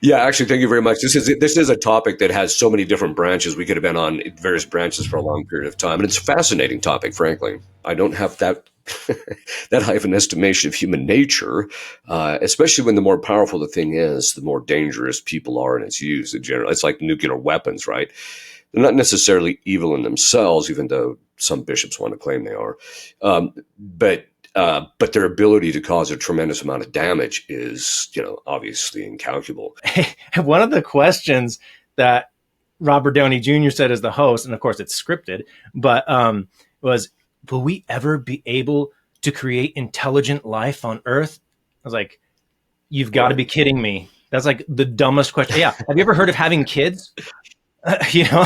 Yeah, actually, thank you very much. This is a topic that has so many different branches. We could have been on various branches for a long period of time, and it's a fascinating topic. Frankly, I don't have that that high of an estimation of human nature, especially when the more powerful the thing is, the more dangerous people are in its use. In general, it's like nuclear weapons, right? They're not necessarily evil in themselves, even though some bishops want to claim they are. But their ability to cause a tremendous amount of damage is, obviously incalculable. One of the questions that Robert Downey Jr. said as the host, and of course it's scripted, but was, will we ever be able to create intelligent life on Earth? I was like, you've got to be kidding me. That's like the dumbest question. Yeah. Have you ever heard of having kids? Yeah,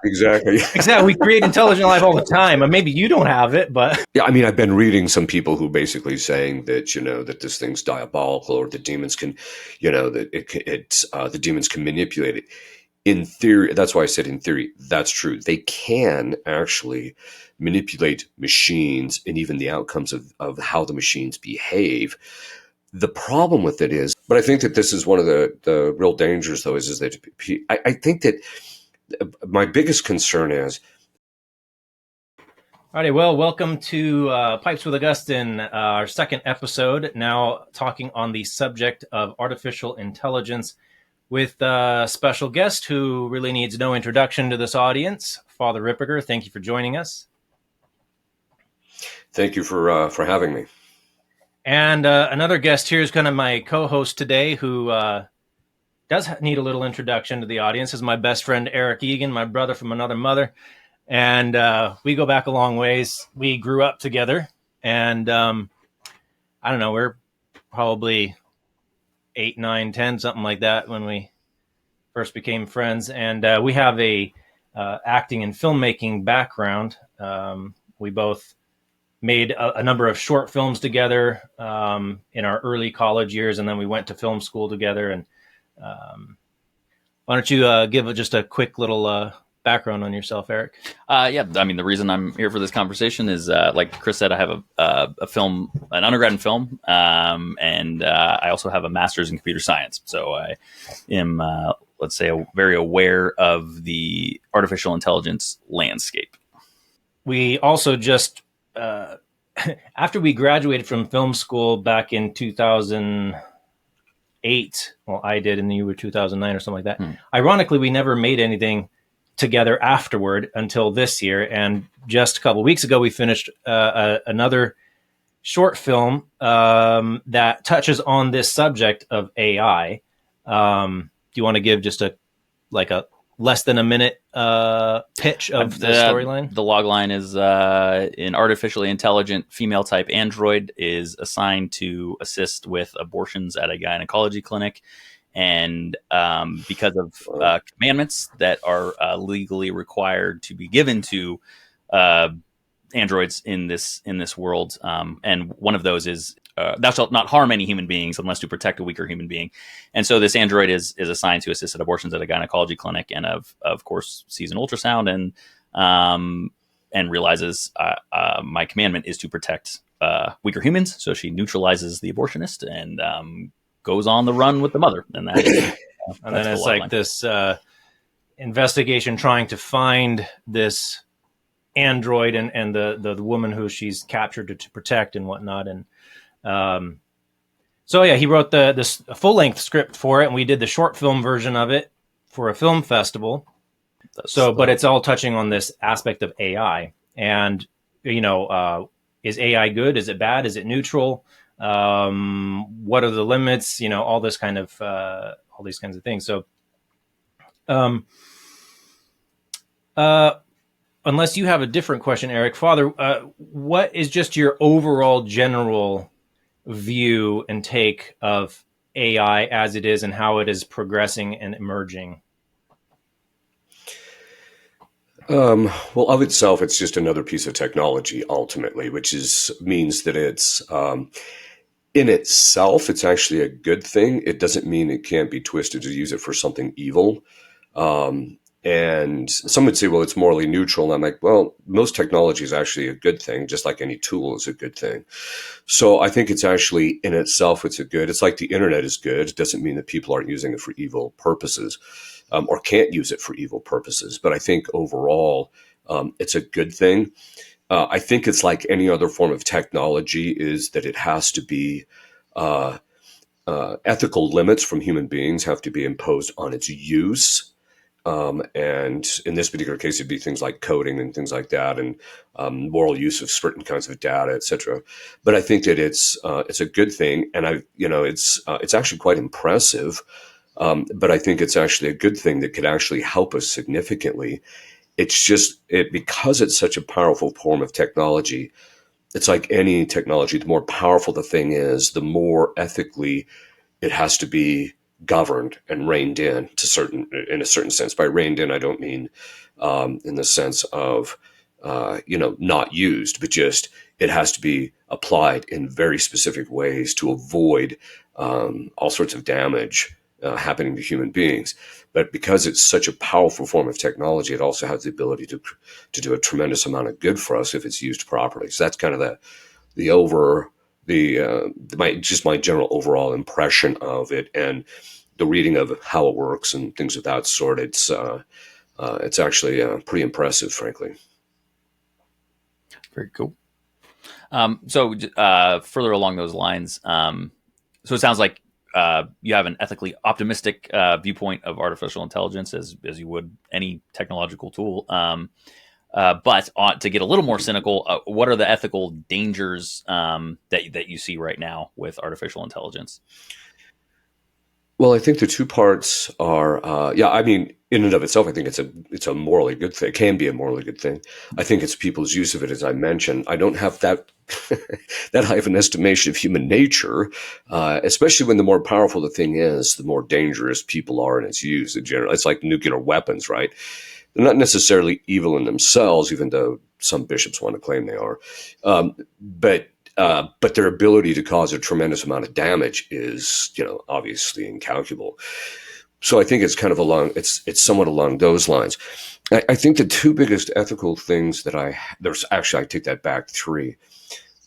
exactly. Exactly. We create intelligent life all the time. And maybe you don't have it, but yeah, I mean, I've been reading some people who basically saying that that this thing's diabolical, or the demons can, that the demons can manipulate it. In theory, that's why I said in theory, that's true. They can actually manipulate machines and even the outcomes of how the machines behave. The problem with it is, but I think that this is one of the real dangers, though, is that I think that my biggest concern is. Alrighty, well, welcome to Pipes with Augustine, our second episode, now talking on the subject of artificial intelligence with a special guest who really needs no introduction to this audience, Fr Ripperger. Thank you for joining us. Thank you for having me. And another guest here is kind of my co-host today, who does need a little introduction to the audience. Is my best friend, Eric Egan, my brother from another mother. And we go back a long ways. We grew up together. And I don't know, we're probably 8, 9, 10, something like that when we first became friends. And we have a acting and filmmaking background. We both made a number of short films together in our early college years, and then we went to film school together. And why don't you give just a quick little background on yourself, Eric? Yeah, I mean, the reason I'm here for this conversation is, like Chris said, I have an undergrad in film, and I also have a master's in computer science. So I am, let's say, very aware of the artificial intelligence landscape. We also just after we graduated from film school back in 2008, well, I did, and you were 2009 or something like that. Ironically, we never made anything together afterward until this year. And just a couple of weeks ago, we finished another short film that touches on this subject of AI. Do you want to give just a less than a minute pitch of the storyline? The log line is an artificially intelligent female type android is assigned to assist with abortions at a gynecology clinic. And because of commandments that are legally required to be given to androids in this world, and one of those is thou shalt not harm any human beings unless to protect a weaker human being. And so this android is assigned to assist at abortions at a gynecology clinic, and of course sees an ultrasound and realizes my commandment is to protect weaker humans. So she neutralizes the abortionist and goes on the run with the mother. And that and then it's like this investigation trying to find this android and the woman who she's captured to protect and whatnot. And so yeah, he wrote this full-length script for it, and we did the short film version of it for a film festival. But it's all touching on this aspect of AI. And, is AI good? Is it bad? Is it neutral? What are the limits? All this kind of all these kinds of things. So unless you have a different question, Eric, Father, what is just your overall general view and take of AI as it is and how it is progressing and emerging? Well, of itself, it's just another piece of technology, ultimately, which means that it's in itself, it's actually a good thing. It doesn't mean it can't be twisted to use it for something evil. And some would say, well, it's morally neutral. And I'm like, well, most technology is actually a good thing, just like any tool is a good thing. So I think it's actually in itself, it's a good. It's like the internet is good. It doesn't mean that people aren't using it for evil purposes, or can't use it for evil purposes. But I think overall, it's a good thing. I think it's like any other form of technology, is that it has to be uh, ethical limits from human beings have to be imposed on its use. And in this particular case, it'd be things like coding and things like that, and moral use of certain kinds of data, et cetera. But I think that it's a good thing, and it's actually quite impressive. But I think it's actually a good thing that could actually help us significantly. It's just because it's such a powerful form of technology. It's like any technology. The more powerful the thing is, the more ethically it has to be governed and reined in in a certain sense. By reined in, I don't mean in the sense of not used, but just it has to be applied in very specific ways to avoid all sorts of damage happening to human beings. But because it's such a powerful form of technology, it also has the ability to do a tremendous amount of good for us if it's used properly. So that's kind of the over my general overall impression of it, and the reading of how it works and things of that sort. It's actually pretty impressive, frankly. Very cool. So further along those lines, so it sounds like you have an ethically optimistic viewpoint of artificial intelligence, as you would any technological tool. But to get a little more cynical, what are the ethical dangers that you see right now with artificial intelligence? Well, I think the two parts are, I mean, in and of itself, I think it's a morally good thing. It can be a morally good thing. I think it's people's use of it, as I mentioned. I don't have that that high of an estimation of human nature, especially when the more powerful the thing is, the more dangerous people are in its use. In general, it's like nuclear weapons, right? They're not necessarily evil in themselves, even though some bishops want to claim they are. But their ability to cause a tremendous amount of damage is, obviously incalculable. So I think it's kind of it's somewhat along those lines. I think the two biggest ethical things there's actually, I take that back, three.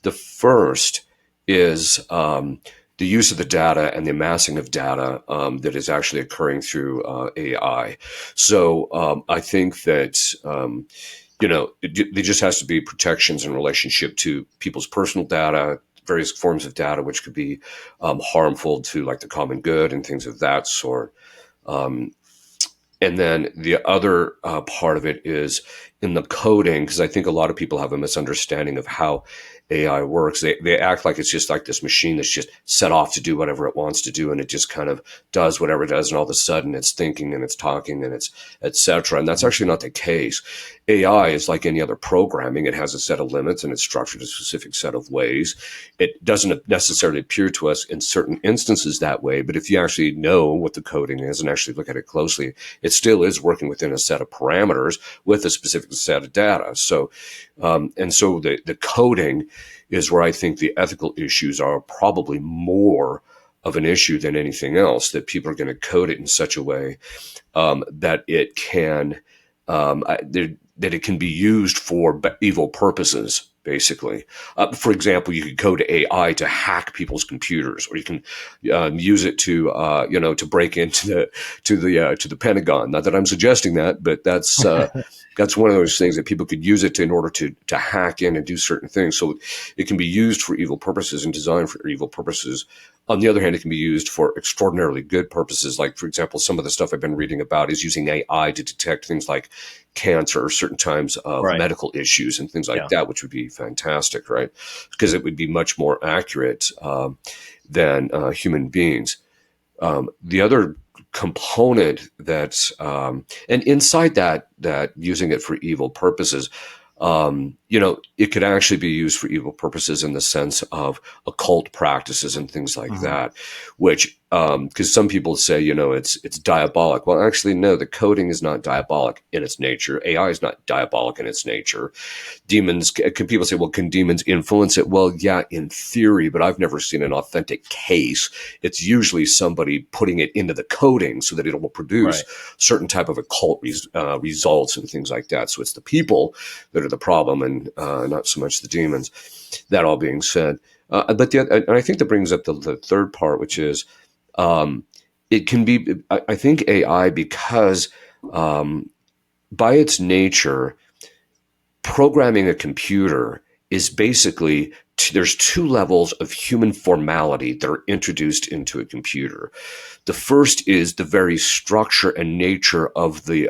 The first is the use of the data and the amassing of data that is actually occurring through AI. So I think that there just has to be protections in relationship to people's personal data, various forms of data, which could be harmful to like the common good and things of that sort. Um, and then the other part of it is in the coding, because I think a lot of people have a misunderstanding of how AI works. They act like it's just like this machine that's just set off to do whatever it wants to do, and it just kind of does whatever it does, and all of a sudden it's thinking and it's talking and it's et cetera. And that's actually not the case. AI is like any other programming. It has a set of limits and it's structured a specific set of ways. It doesn't necessarily appear to us in certain instances that way, but if you actually know what the coding is and actually look at it closely, it still is working within a set of parameters with a specific set of data. So, so the coding is where I think the ethical issues are probably more of an issue than anything else, that people are going to code it in such a way that it can that it can be used for evil purposes. Basically, for example, you could code AI to hack people's computers, or you can use it to to break into the Pentagon. Not that I'm suggesting that, but that's one of those things that people could use it in order to hack in and do certain things. So it can be used for evil purposes and designed for evil purposes. On the other hand, it can be used for extraordinarily good purposes. Like, for example, some of the stuff I've been reading about is using AI to detect things like cancer or certain types of medical issues and things like that, which would be fantastic, right? Because it would be much more accurate than human beings. The other component and inside that using it for evil purposes, it could actually be used for evil purposes in the sense of occult practices and things like that, which, because some people say, it's diabolic. Well, actually, no, the coding is not diabolic in its nature. AI is not diabolic in its nature. Demons, can people say, well, can demons influence it? Well, yeah, in theory, but I've never seen an authentic case. It's usually somebody putting it into the coding so that it will produce certain type of occult results and things like that. So it's the people that are the problem, and not so much the demons. That all being said, and I think that brings up the third part, which is, it can be, I think AI, because by its nature, programming a computer is basically, there's two levels of human formality that are introduced into a computer. The first is the very structure and nature of the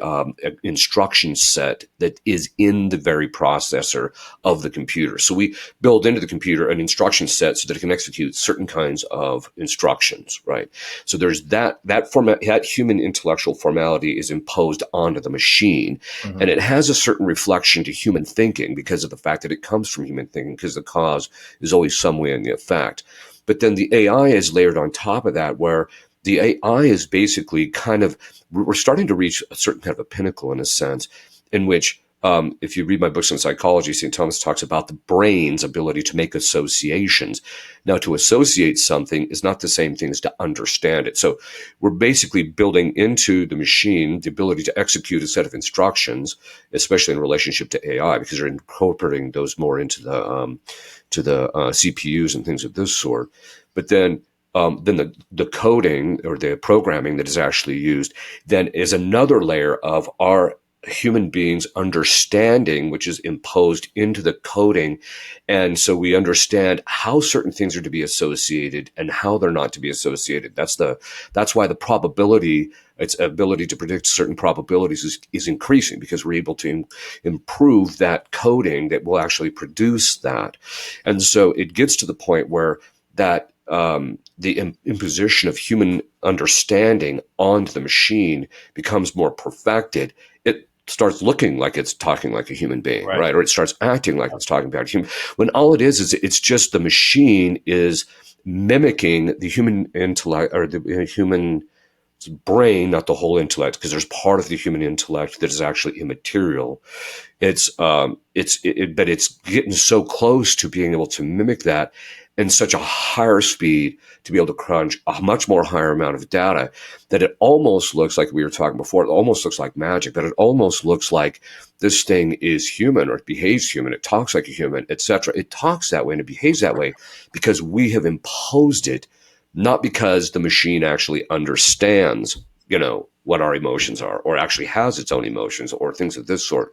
instruction set that is in the very processor of the computer. So we build into the computer an instruction set so that it can execute certain kinds of instructions, right? So there's that human intellectual formality is imposed onto the machine, and it has a certain reflection to human thinking because of the fact that it comes from human thinking, because the cause is always some way in the effect. But then the AI is layered on top of that, where the AI is basically we're starting to reach a certain kind of a pinnacle, in a sense, in which, if you read my books on psychology, St. Thomas talks about the brain's ability to make associations. Now, to associate something is not the same thing as to understand it. So we're basically building into the machine the ability to execute a set of instructions, especially in relationship to AI, because they're incorporating those more into the CPUs and things of this sort. But then the coding or the programming that is actually used then is another layer of our human beings' understanding, which is imposed into the coding. And so we understand how certain things are to be associated and how they're not to be associated. That's why the probability, its ability to predict certain probabilities is increasing, because we're able to improve that coding that will actually produce that. And so it gets to the point where that the imposition of human understanding onto the machine becomes more perfected. It starts looking like it's talking like a human being, right? Or it starts acting like it's talking about a human. When all it is it's just the machine is mimicking the human intellect, or the human brain, not the whole intellect, because there's part of the human intellect that is actually immaterial. But it's getting so close to being able to mimic that in such a higher speed, to be able to crunch a much more higher amount of data, that it almost looks like, we were talking before, it almost looks like magic, but it almost looks like this thing is human, or it behaves human, it talks like a human, etc. It talks that way and it behaves that way because we have imposed it, not because the machine actually understands, what our emotions are, or actually has its own emotions, or things of this sort.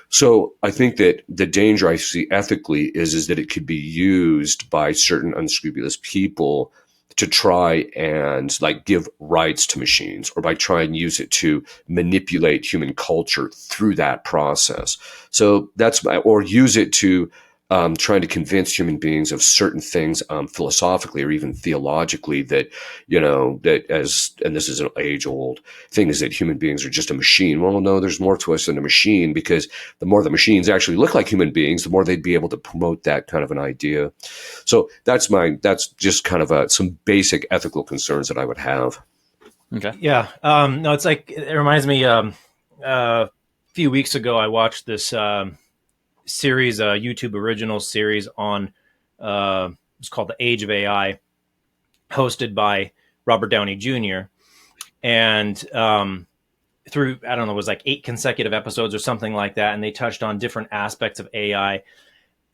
So I think that the danger I see ethically is that it could be used by certain unscrupulous people to try and give rights to machines, or by trying to use it to manipulate human culture through that process. So or use it to trying to convince human beings of certain things, philosophically or even theologically, that, and this is an age-old thing, is that human beings are just a machine. Well, no, there's more to us than a machine, because the more the machines actually look like human beings, the more they'd be able to promote that kind of an idea. So that's just kind of some basic ethical concerns that I would have. Okay. Yeah. No, it's like, it reminds me, a few weeks ago, I watched this series, a YouTube original series on, it's called The Age of A.I., hosted by Robert Downey Jr. And through, I don't know, it was like 8 consecutive episodes or something like that. And they touched on different aspects of AI.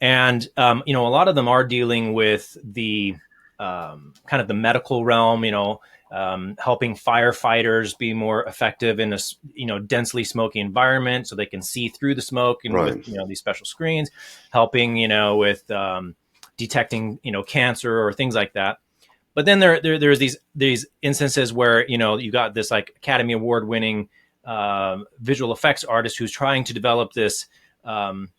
And, a lot of them are dealing with the kind of the medical realm, helping firefighters be more effective in a densely smoky environment, so they can see through the smoke, and Right. with these special screens, helping with detecting cancer or things like that. But then there's these instances where you got this like Academy Award winning visual effects artist who's trying to develop this. And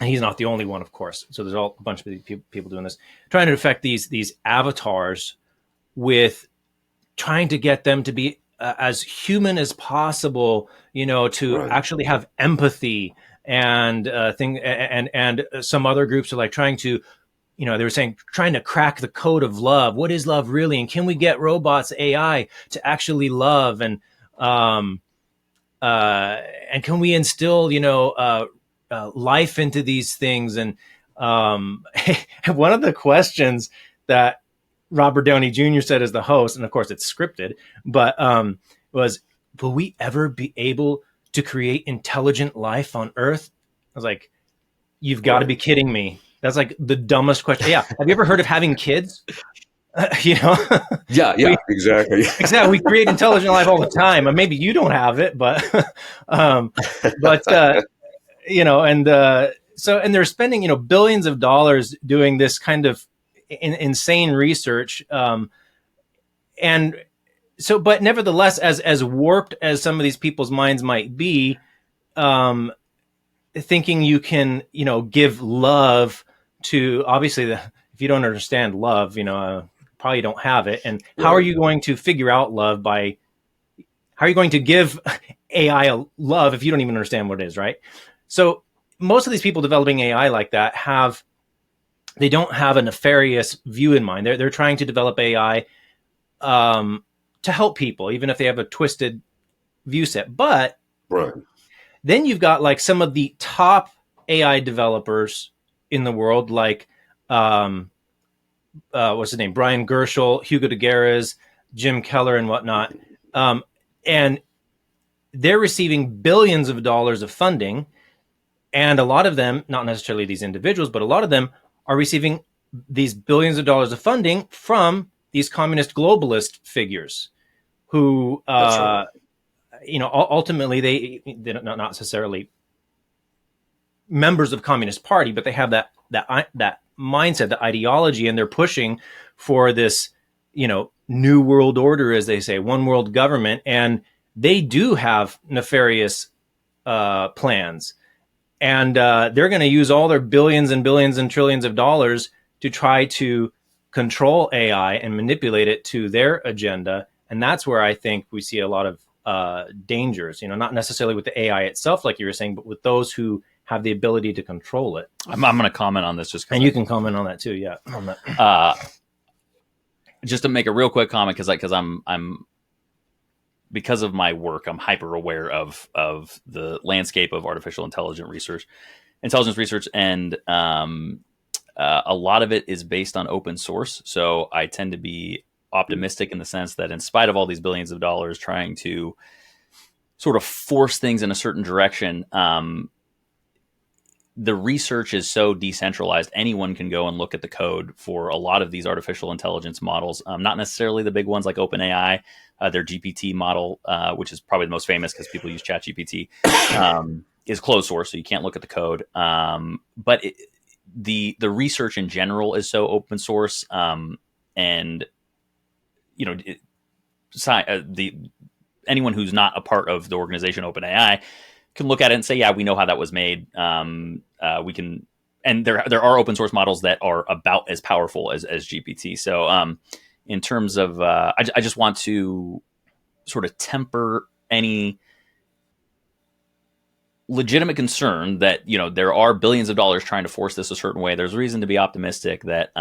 he's not the only one, of course. So there's a bunch of people doing this, trying to affect these avatars, with trying to get them to be as human as possible, to Right. actually have empathy and and some other groups are like trying to, they were saying trying to crack the code of love. What is love really, and can we get robots, AI, to actually love, and can we instill, life into these things? And one of the questions that Robert Downey Jr. said as the host, and of course it's scripted, but was, will we ever be able to create intelligent life on Earth? I was like, you've got to be kidding me. That's like the dumbest question. Yeah. Have you ever heard of having kids? Yeah, exactly. Exactly. We create intelligent life all the time. And maybe you don't have it, but, and they're spending, billions of dollars doing this kind of insane research. And so, but nevertheless, as warped as some of these people's minds might be, thinking you can, give love to, obviously, if you don't understand love, probably don't have it. And how are you going to figure out love how are you going to give AI a love if you don't even understand what it is, right? So most of these people developing AI like that they don't have a nefarious view in mind. They're trying to develop AI to help people, even if they have a twisted view set. But then you've got like some of the top AI developers in the world, like what's his name? Brian Gershel, Hugo de Garas, Jim Keller, and whatnot. And they're receiving billions of dollars of funding. And a lot of them, not necessarily these individuals, but a lot of them are receiving these billions of dollars of funding from these communist globalist figures who, ultimately they're not necessarily members of Communist Party, but they have that mindset, the ideology, and they're pushing for this, new world order, as they say, one world government. And they do have nefarious plans. And they're going to use all their billions and billions and trillions of dollars to try to control AI and manipulate it to their agenda. And that's where I think we see a lot of dangers, not necessarily with the AI itself, like you were saying, but with those who have the ability to control it. I'm going to comment on this and you can comment on that too. Yeah. On that. Just to make a real quick comment, because I'm because of my work, I'm hyper aware of the landscape of artificial intelligence research, and a lot of it is based on open source. So I tend to be optimistic in the sense that in spite of all these billions of dollars trying to sort of force things in a certain direction, the research is so decentralized. Anyone can go and look at the code for a lot of these artificial intelligence models, not necessarily the big ones like OpenAI. Their GPT model, which is probably the most famous because people use ChatGPT, is closed source, so you can't look at the code. But the research in general is so open source, and anyone who's not a part of the organization OpenAI can look at it and say, yeah, we know how that was made. We can, and there are open source models that are about as powerful as GPT. So in terms of, I just want to sort of temper any legitimate concern that, there are billions of dollars trying to force this a certain way. There's reason to be optimistic that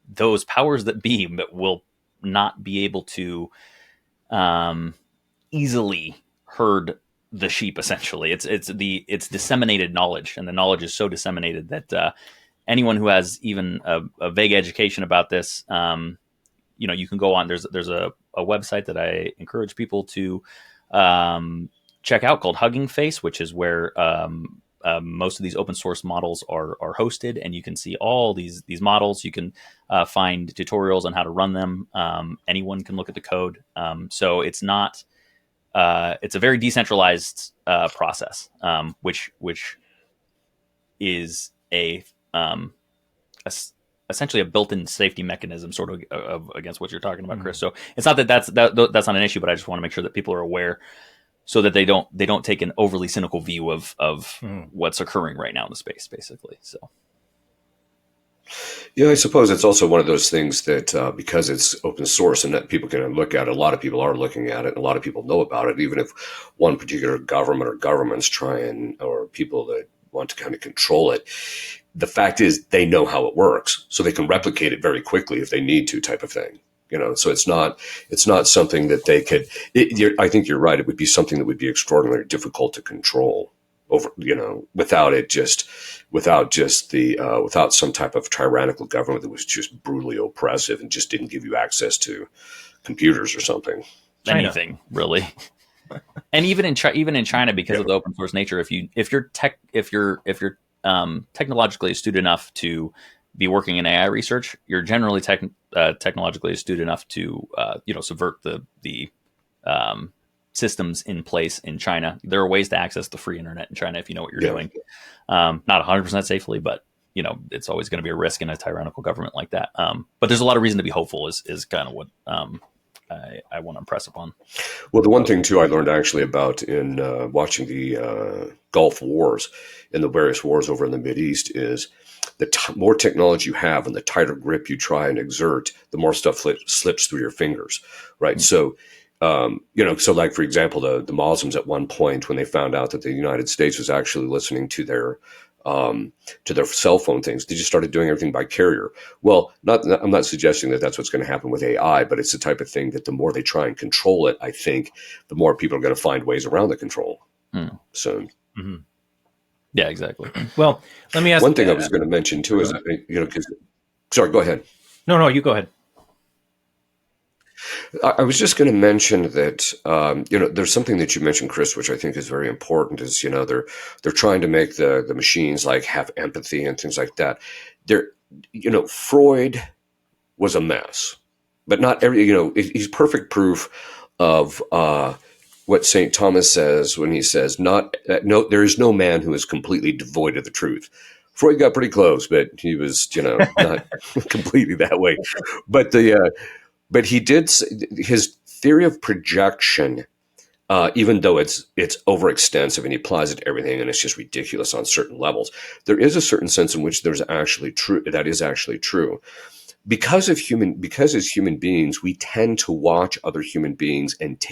those powers that be will not be able to easily herd the sheep. Essentially, it's disseminated knowledge, and the knowledge is so disseminated that anyone who has even a vague education about this, you can go on. There's a website that I encourage people to check out called Hugging Face, which is where most of these open source models are hosted, and you can see all these models. You can find tutorials on how to run them. Anyone can look at the code. So it's not. It's a very decentralized process, which is essentially a built-in safety mechanism, sort of against what you're talking about, Chris. So it's not that's not an issue, but I just want to make sure that people are aware, so that they don't take an overly cynical view of what's occurring right now in the space, basically. So Yeah, I suppose it's also one of those things that because it's open source and that people can look at it, a lot of people are looking at it, and a lot of people know about it, even if one particular government or governments try and, or people that want to kind of control it. The fact is they know how it works, so they can replicate it very quickly if they need to, type of thing. So it's not something that they could. I think you're right. It would be something that would be extraordinarily difficult to control over, without it just without some type of tyrannical government that was just brutally oppressive and just didn't give you access to computers or something. China. Anything really. And even in China, because of the open source nature, if you're technologically astute enough to be working in AI research, you're generally technologically astute enough to subvert the systems in place in China. There are ways to access the free internet in China if you know what you're doing. Not 100% safely, but it's always going to be a risk in a tyrannical government like that. But there's a lot of reason to be hopeful. Is kind of what I want to impress upon. Well, the one thing too I learned actually about in watching the Gulf Wars and the various wars over in the Mideast is the more technology you have and the tighter grip you try and exert, the more stuff slips through your fingers, right? Mm-hmm. So like, for example, the Muslims at one point, when they found out that the United States was actually listening to their cell phone things, they just started doing everything by carrier. Well, I'm not suggesting that that's what's going to happen with AI, but it's the type of thing that the more they try and control it, I think the more people are going to find ways around the control. So, mm-hmm. Yeah, exactly. Well, let me ask one thing I was going to mention too is, sorry, go ahead. No, you go ahead. I was just going to mention that there's something that you mentioned, Chris, which I think is very important. Is they're trying to make the machines like have empathy and things like that. Freud was a mess, but not every. He's perfect proof of what St. Thomas says when he says, there is no man who is completely devoid of the truth. Freud got pretty close, but he was not completely that way. But he did his theory of projection, even though it's overextensive and he applies it to everything and it's just ridiculous on certain levels. There is a certain sense in which that is actually true. Because as human beings, we tend to watch other human beings and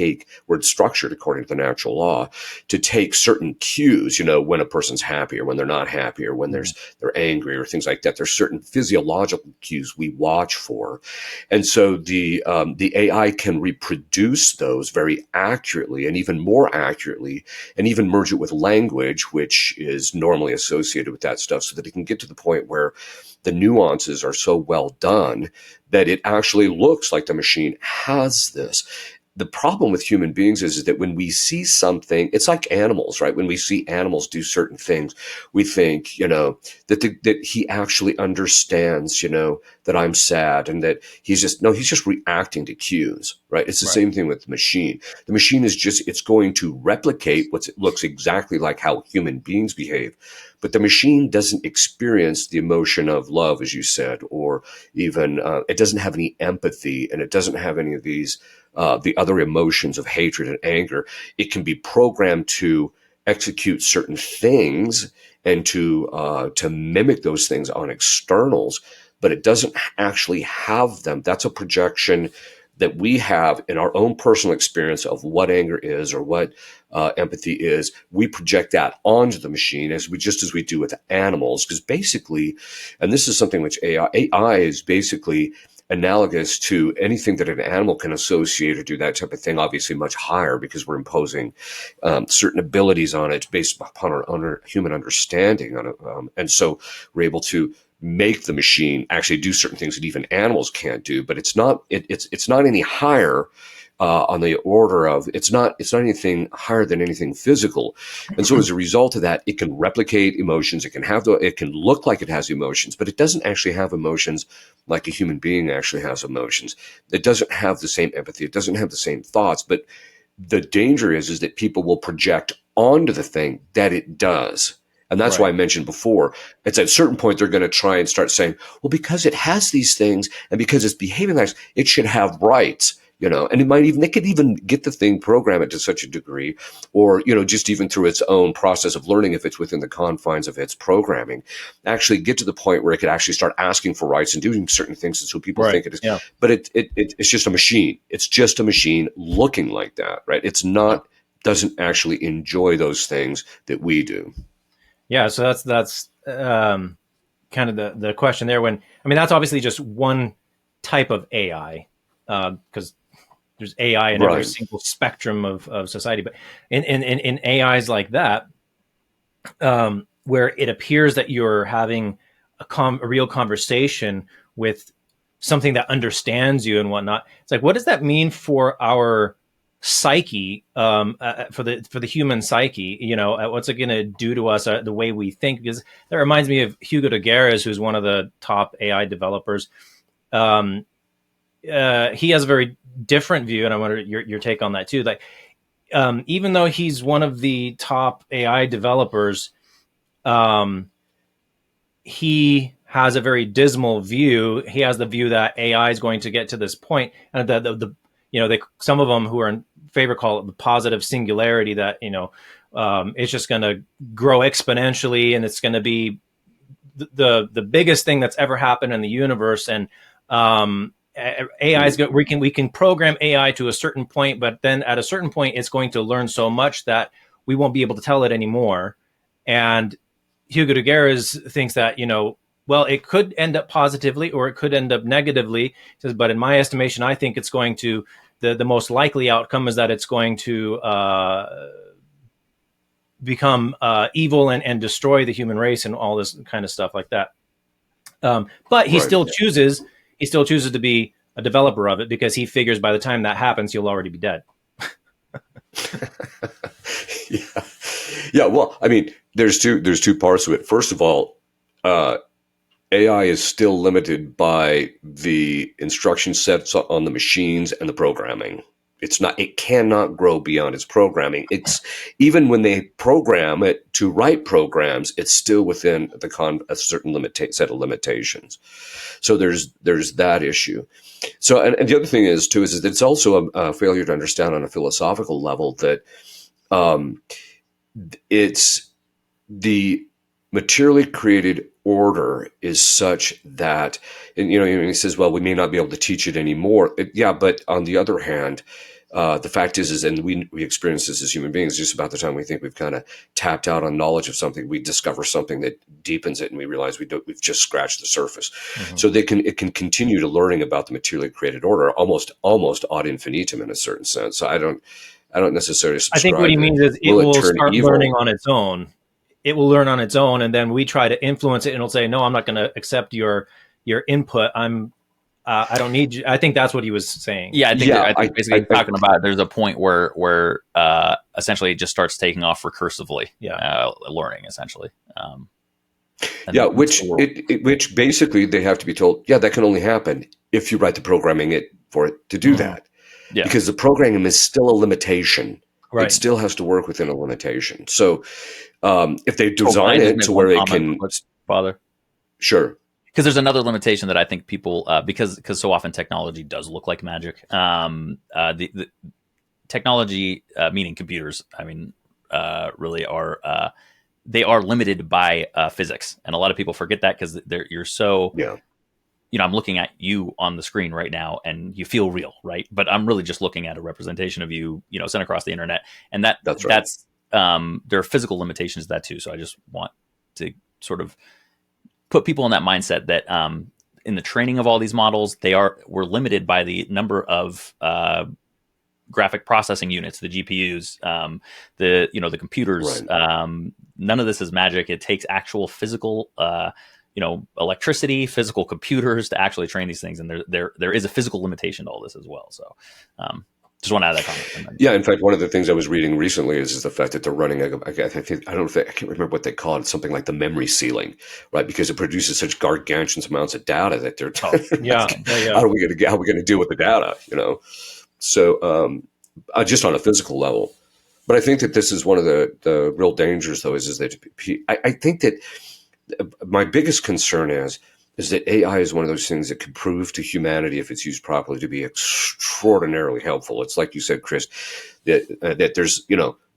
we're structured according to the natural law to take certain cues, when a person's happy or when they're not happy or when they're angry or things like that. There's certain physiological cues we watch for. And so the AI can reproduce those very accurately and even more accurately and even merge it with language, which is normally associated with that stuff, so that it can get to the point where the nuances are so well done that it actually looks like the machine has this. The problem with human beings is that when we see something, it's like animals, right? When we see animals do certain things, we think, that he actually understands, that I'm sad and that he's just reacting to cues, right? It's the same thing with the machine. The machine it's going to replicate what looks exactly like how human beings behave. But the machine doesn't experience the emotion of love, as you said, or even it doesn't have any empathy, and it doesn't have any of these the other emotions of hatred and anger. It can be programmed to execute certain things and to mimic those things on externals, but it doesn't actually have them. That's a projection that we have in our own personal experience of what anger is or what empathy is. We project that onto the machine as we do with animals, because basically, and this is something which AI is basically analogous to anything that an animal can associate or do that type of thing, obviously much higher, because we're imposing certain abilities on it based upon our human understanding on it. And so we're able to make the machine actually do certain things that even animals can't do, but it's not any higher on the order of, it's not anything higher than anything physical. And so as a result of that, it can replicate emotions. It can look like it has emotions, but it doesn't actually have emotions like a human being actually has emotions. It doesn't have the same empathy. It doesn't have the same thoughts. But the danger is that people will project onto the thing that it does. And that's why I mentioned before, it's at a certain point, they're going to try and start saying, well, because it has these things and because it's behaving like this, it should have rights. and they could even get the thing, program it to such a degree, or, just even through its own process of learning, if it's within the confines of its programming, actually get to the point where it could actually start asking for rights and doing certain things. And so people think it is, but it's just a machine. It's just a machine looking like that, right? It's not, doesn't actually enjoy those things that we do. Yeah. So that's kind of the question there. That's obviously just one type of AI, because there's AI in every single spectrum of society. But in AIs like that, where it appears that you're having a real conversation with something that understands you and whatnot, it's like, what does that mean for our psyche, for the human psyche? What's it going to do to us, the way we think? Because that reminds me of Hugo de Garis, who's one of the top AI developers. He has a very different view, and I wonder your take on that too. Like, even though he's one of the top AI developers, he has a very dismal view. He has the view that AI is going to get to this point, and some of them who are in favor call it the positive singularity, that it's just going to grow exponentially, and it's going to be the biggest thing that's ever happened in the universe. And AI is we can program AI to a certain point, but then at a certain point, it's going to learn so much that we won't be able to tell it anymore. And Hugo de Garis thinks that, well, it could end up positively or it could end up negatively. He says, but in my estimation, I think it's going to, the most likely outcome is that it's going to become evil and destroy the human race and all this kind of stuff like that. But he still chooses to be a developer of it, because he figures by the time that happens, he'll already be dead. Yeah. Well, there's two parts to it. First of all, AI is still limited by the instruction sets on the machines and the programming. It cannot grow beyond its programming. It's, even when they program it to write programs, it's still within a certain set of limitations. So there's that issue. So, and the other thing is too, is that it's also a failure to understand on a philosophical level that it's the materially created order is such that, and he says, well, we may not be able to teach it anymore. But on the other hand, the fact is, and we experience this as human beings, just about the time we think we've kind of tapped out on knowledge of something, we discover something that deepens it, and we realize we've just scratched the surface. Mm-hmm. So it can continue to learning about the materially created order almost ad infinitum in a certain sense. So I don't necessarily subscribe. I think what he means is it will start learning on its own. It will learn on its own, and then we try to influence it, and it'll say, "No, I'm not going to accept your input. I don't need you." I think that's what he was saying. Yeah, I think basically talking about there's a point where essentially it just starts taking off recursively, learning essentially. Which basically they have to be told, that can only happen if you write the programming for it to do that. Yeah. Because the programming is still a limitation. Right. It still has to work within a limitation. So if they design it to where it can, Father, sure. Because there's another limitation that I think people, because so often technology does look like magic. The technology, meaning computers, really are they are limited by physics, and a lot of people forget that because you're so. Yeah. I'm looking at you on the screen right now, and you feel real, right? But I'm really just looking at a representation of you, sent across the internet, and that's there are physical limitations to that too. So I just want to sort of put people in that mindset that in the training of all these models, we're limited by the number of graphic processing units, the GPUs, the computers. Right. None of this is magic. It takes actual physical, electricity, physical computers to actually train these things, and there is a physical limitation to all this as well. So. Just want to add that comment. Yeah, in fact, one of the things I was reading recently is the fact that they're running I can't remember what they call it, something like the memory ceiling, right? Because it produces such gargantuan amounts of data that they're how are we going to deal with the data? So just on a physical level. But I think that this is one of the real dangers, though, is that I think that my biggest concern is is that AI is one of those things that could prove to humanity, if it's used properly, to be extraordinarily helpful. It's like you said, Chris, that there's,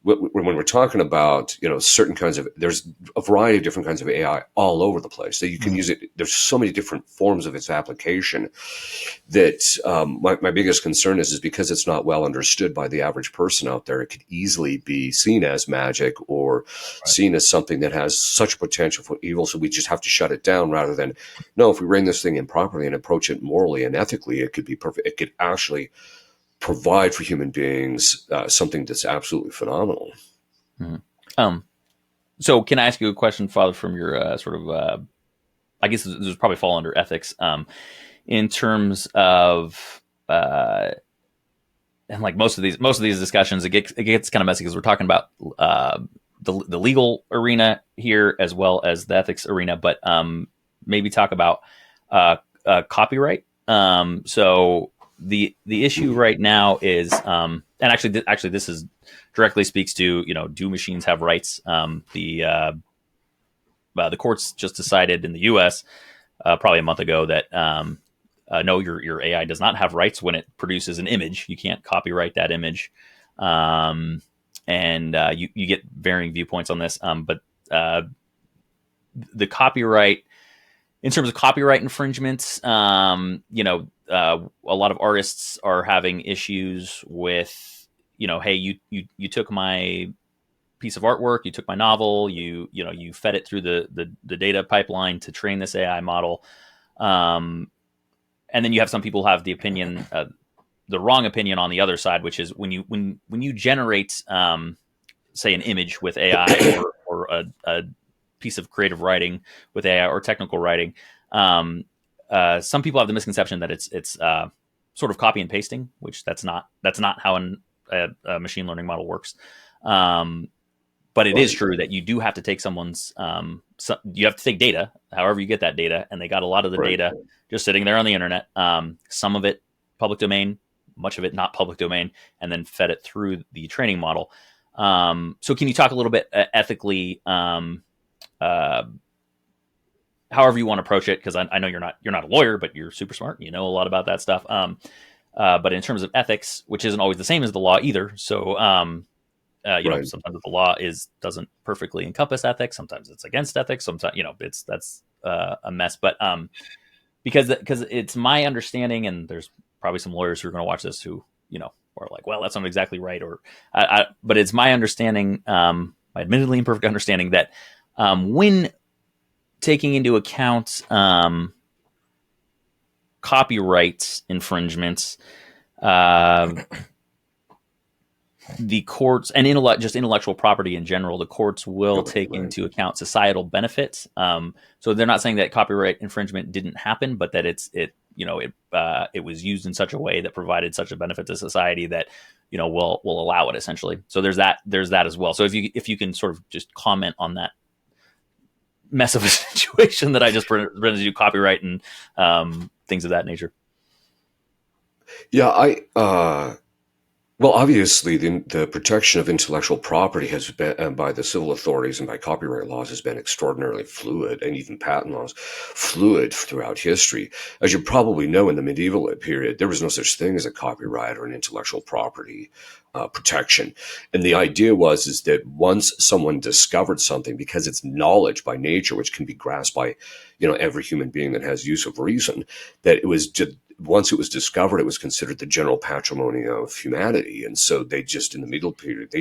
when we're talking about, certain kinds of, there's a variety of different kinds of AI all over the place that you can use it. There's so many different forms of its application that my biggest concern is because it's not well understood by the average person out there, it could easily be seen as magic or seen as something that has such potential for evil. So we just have to shut it down rather than, no, if we rein this thing in properly and approach it morally and ethically, it could be perfect. It could actually provide for human beings something that's absolutely phenomenal. Mm-hmm. So can I ask you a question, Father, from your sort of, I guess this would probably fall under ethics, in terms of, and like most of these discussions, it gets kind of messy because we're talking about the legal arena here as well as the ethics arena, but maybe talk about copyright. So the issue right now is, and actually this is directly speaks to, do machines have rights? The courts just decided in the U.S. Probably a month ago that no, your AI does not have rights when it produces an image. You can't copyright that image, and you get varying viewpoints on this. But the copyright, in terms of copyright infringements, a lot of artists are having issues with, hey, you took my piece of artwork, you took my novel, you fed it through the data pipeline to train this AI model, and then you have some people have the opinion, the wrong opinion on the other side, which is when you generate, say, an image with AI or a piece of creative writing with AI or technical writing. Some people have the misconception that it's sort of copy and pasting, which that's not how a machine learning model works. But it is true that you do have to take someone's, you have to take data, however you get that data, and they got a lot of the data just sitting there on the internet. Some of it public domain, much of it not public domain, and then fed it through the training model. So can you talk a little bit ethically, however you want to approach it? Because I know you're not a lawyer, but you're super smart. You know a lot about that stuff. But in terms of ethics, which isn't always the same as the law either. So sometimes the law doesn't perfectly encompass ethics. Sometimes it's against ethics. Sometimes that's a mess. But because it's my understanding, and there's probably some lawyers who are going to watch this who are like, well, that's not exactly right, or but it's my understanding, my admittedly imperfect understanding, that when taking into account copyright infringements, the courts and intellectual property in general, the courts will take into account societal benefits. So they're not saying that copyright infringement didn't happen, but that it was used in such a way that provided such a benefit to society that will allow it, essentially. So there's that as well. So if you can sort of just comment on that mess of a situation that I just presented you, copyright and things of that nature. Yeah, well, obviously, the protection of intellectual property has been, by the civil authorities and by copyright laws, has been extraordinarily fluid, and even patent laws, fluid throughout history. As you probably know, in the medieval period, there was no such thing as a copyright or an intellectual property protection. And the idea is that once someone discovered something, because it's knowledge by nature, which can be grasped by, every human being that has use of reason, that it was just, once it was discovered, it was considered the general patrimony of humanity. And so in the medieval period,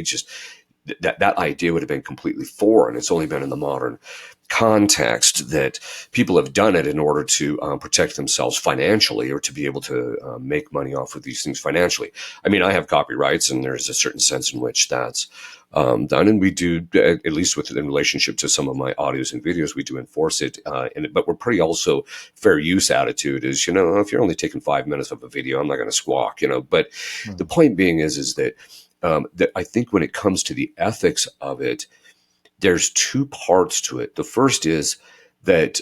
that idea would have been completely foreign. It's only been in the modern context that people have done it in order to protect themselves financially, or to be able to make money off of these things financially. I mean, I have copyrights, and there's a certain sense in which that's done, and we do, at least in relationship to some of my audios and videos, we do enforce it. But we're pretty also fair use attitude is, if you're only taking 5 minutes of a video, I'm not going to squawk, But the point being is that that I think when it comes to the ethics of it, there's two parts to it. The first is that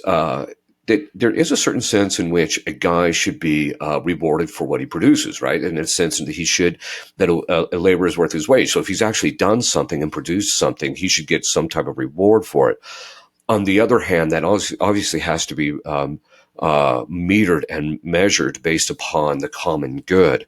that there is a certain sense in which a guy should be rewarded for what he produces, right? In a sense that a labor is worth his wage. So if he's actually done something and produced something, he should get some type of reward for it. On the other hand, that obviously has to be metered and measured based upon the common good.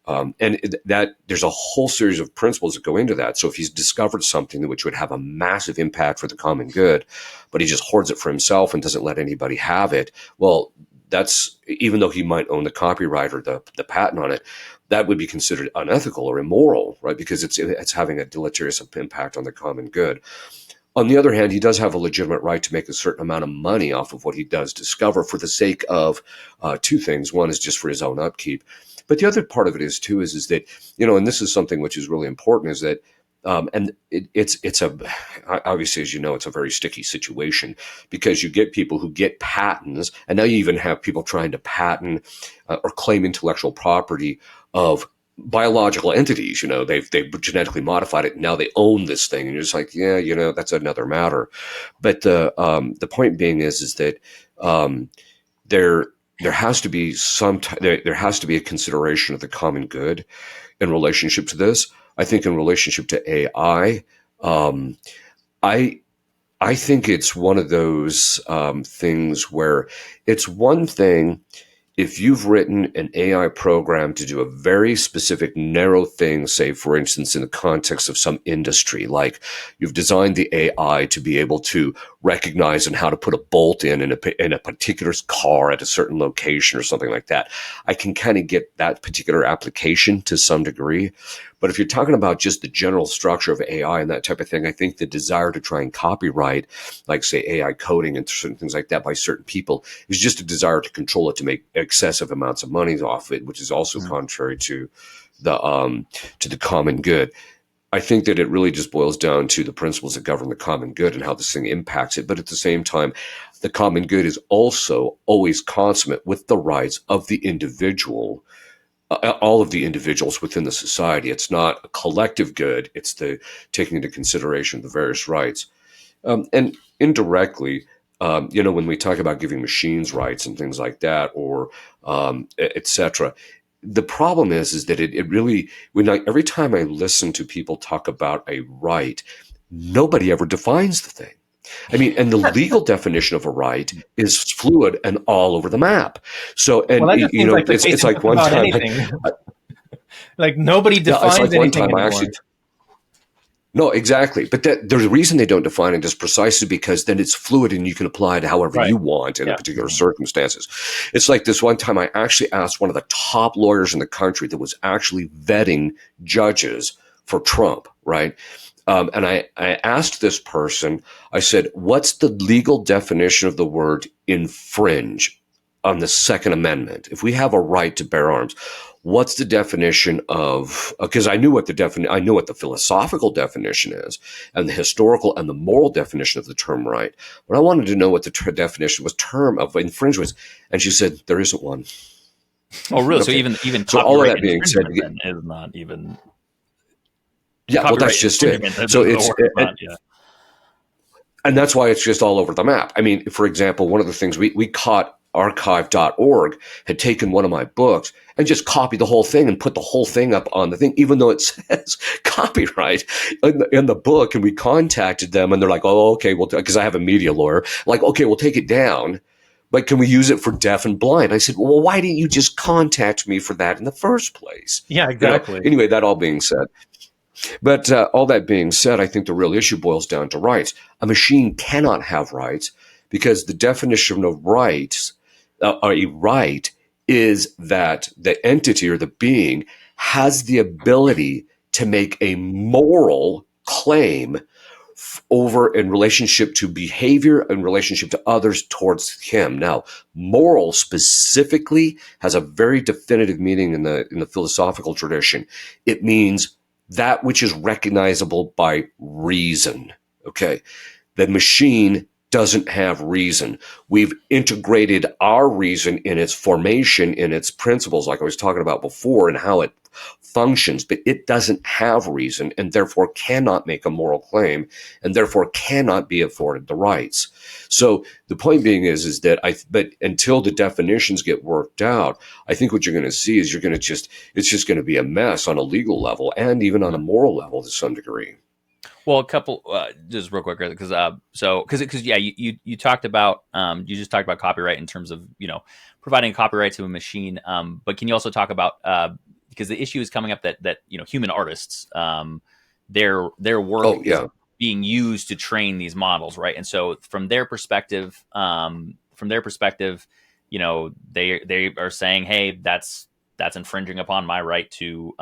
That there's a whole series of principles that go into that. So if he's discovered something which would have a massive impact for the common good, but he just hoards it for himself and doesn't let anybody have it, well, that's, even though he might own the copyright or the patent on it, that would be considered unethical or immoral, right? Because it's having a deleterious impact on the common good. On the other hand, he does have a legitimate right to make a certain amount of money off of what he does discover for the sake of two things. One is just for his own upkeep. But the other part of it is too, is that, and this is something which is really important, is that, it's obviously, as you know, it's a very sticky situation, because you get people who get patents, and now you even have people trying to patent or claim intellectual property of biological entities. They've genetically modified it, and now they own this thing, and you're just like, yeah, that's another matter. But the point being is that there has to be there has to be a consideration of the common good in relationship to this. I think in relationship to AI, I think it's one of those things where it's one thing if you've written an AI program to do a very specific, narrow thing, say, for instance, in the context of some industry, like you've designed the AI to be able to recognize and how to put a bolt in a particular car at a certain location or something like that, I can kind of get that particular application to some degree. But if you're talking about just the general structure of AI and that type of thing, I think the desire to try and copyright, like, say, AI coding and certain things like that by certain people is just a desire to control it, to make excessive amounts of money off it, which is also contrary to the common good. I think that it really just boils down to the principles that govern the common good and how this thing impacts it. But at the same time, the common good is also always consummate with the rights of the individual, all of the individuals within the society. It's not a collective good. It's the taking into consideration the various rights. And indirectly, when we talk about giving machines rights and things like that, or et cetera, the problem is that it really, every time I listen to people talk about a right, nobody ever defines the thing. I mean, and the legal definition of a right is fluid and all over the map. So, and that just seems like the case it's like one about time, anything. Like nobody defines it's like one anything time anymore. No, exactly. But the reason they don't define it is precisely because then it's fluid and you can apply it however you want in a particular circumstances. It's like this one time I actually asked one of the top lawyers in the country that was actually vetting judges for Trump, right? And I asked this person, I said, what's the legal definition of the word infringe on the Second Amendment? If we have a right to bear arms, what's the definition of, because I knew what the philosophical definition is, and the historical and the moral definition of the term right. But I wanted to know what the definition was, term of infringement. And she said, there isn't one. Oh, really? Okay. So even so all of that being said, is not even. Yeah, well, that's just it. So it's, and that's why it's just all over the map. I mean, for example, one of the things we caught archive.org had taken one of my books and just copied the whole thing and put the whole thing up on the thing, even though it says copyright in the book. And we contacted them and they're like, oh, okay, well, because I have a media lawyer, like, okay, we'll take it down, but can we use it for deaf and blind? I said, well, why didn't you just contact me for that in the first place? Yeah, exactly. Anyway, that all being said. But all that being said, I think the real issue boils down to rights. A machine cannot have rights because the definition of rights, a right is that the entity or the being has the ability to make a moral claim over in relationship to behavior and relationship to others towards him. Now, moral specifically has a very definitive meaning in the philosophical tradition. It means that which is recognizable by reason. Okay. The machine doesn't have reason. We've integrated our reason in its formation, in its principles, like I was talking about before, and how it functions, but it doesn't have reason and therefore cannot make a moral claim and therefore cannot be afforded the rights. So the point being is that but until the definitions get worked out, I think what you're going to see is it's just going to be a mess on a legal level and even on a moral level to some degree. Well, a couple, just real quick, because yeah, you talked about you just talked about copyright in terms of providing copyright to a machine, but can you also talk about because the issue is coming up that human artists, their work Oh is yeah, being used to train these models, right? And so from their perspective, they are saying, hey, that's infringing upon my right to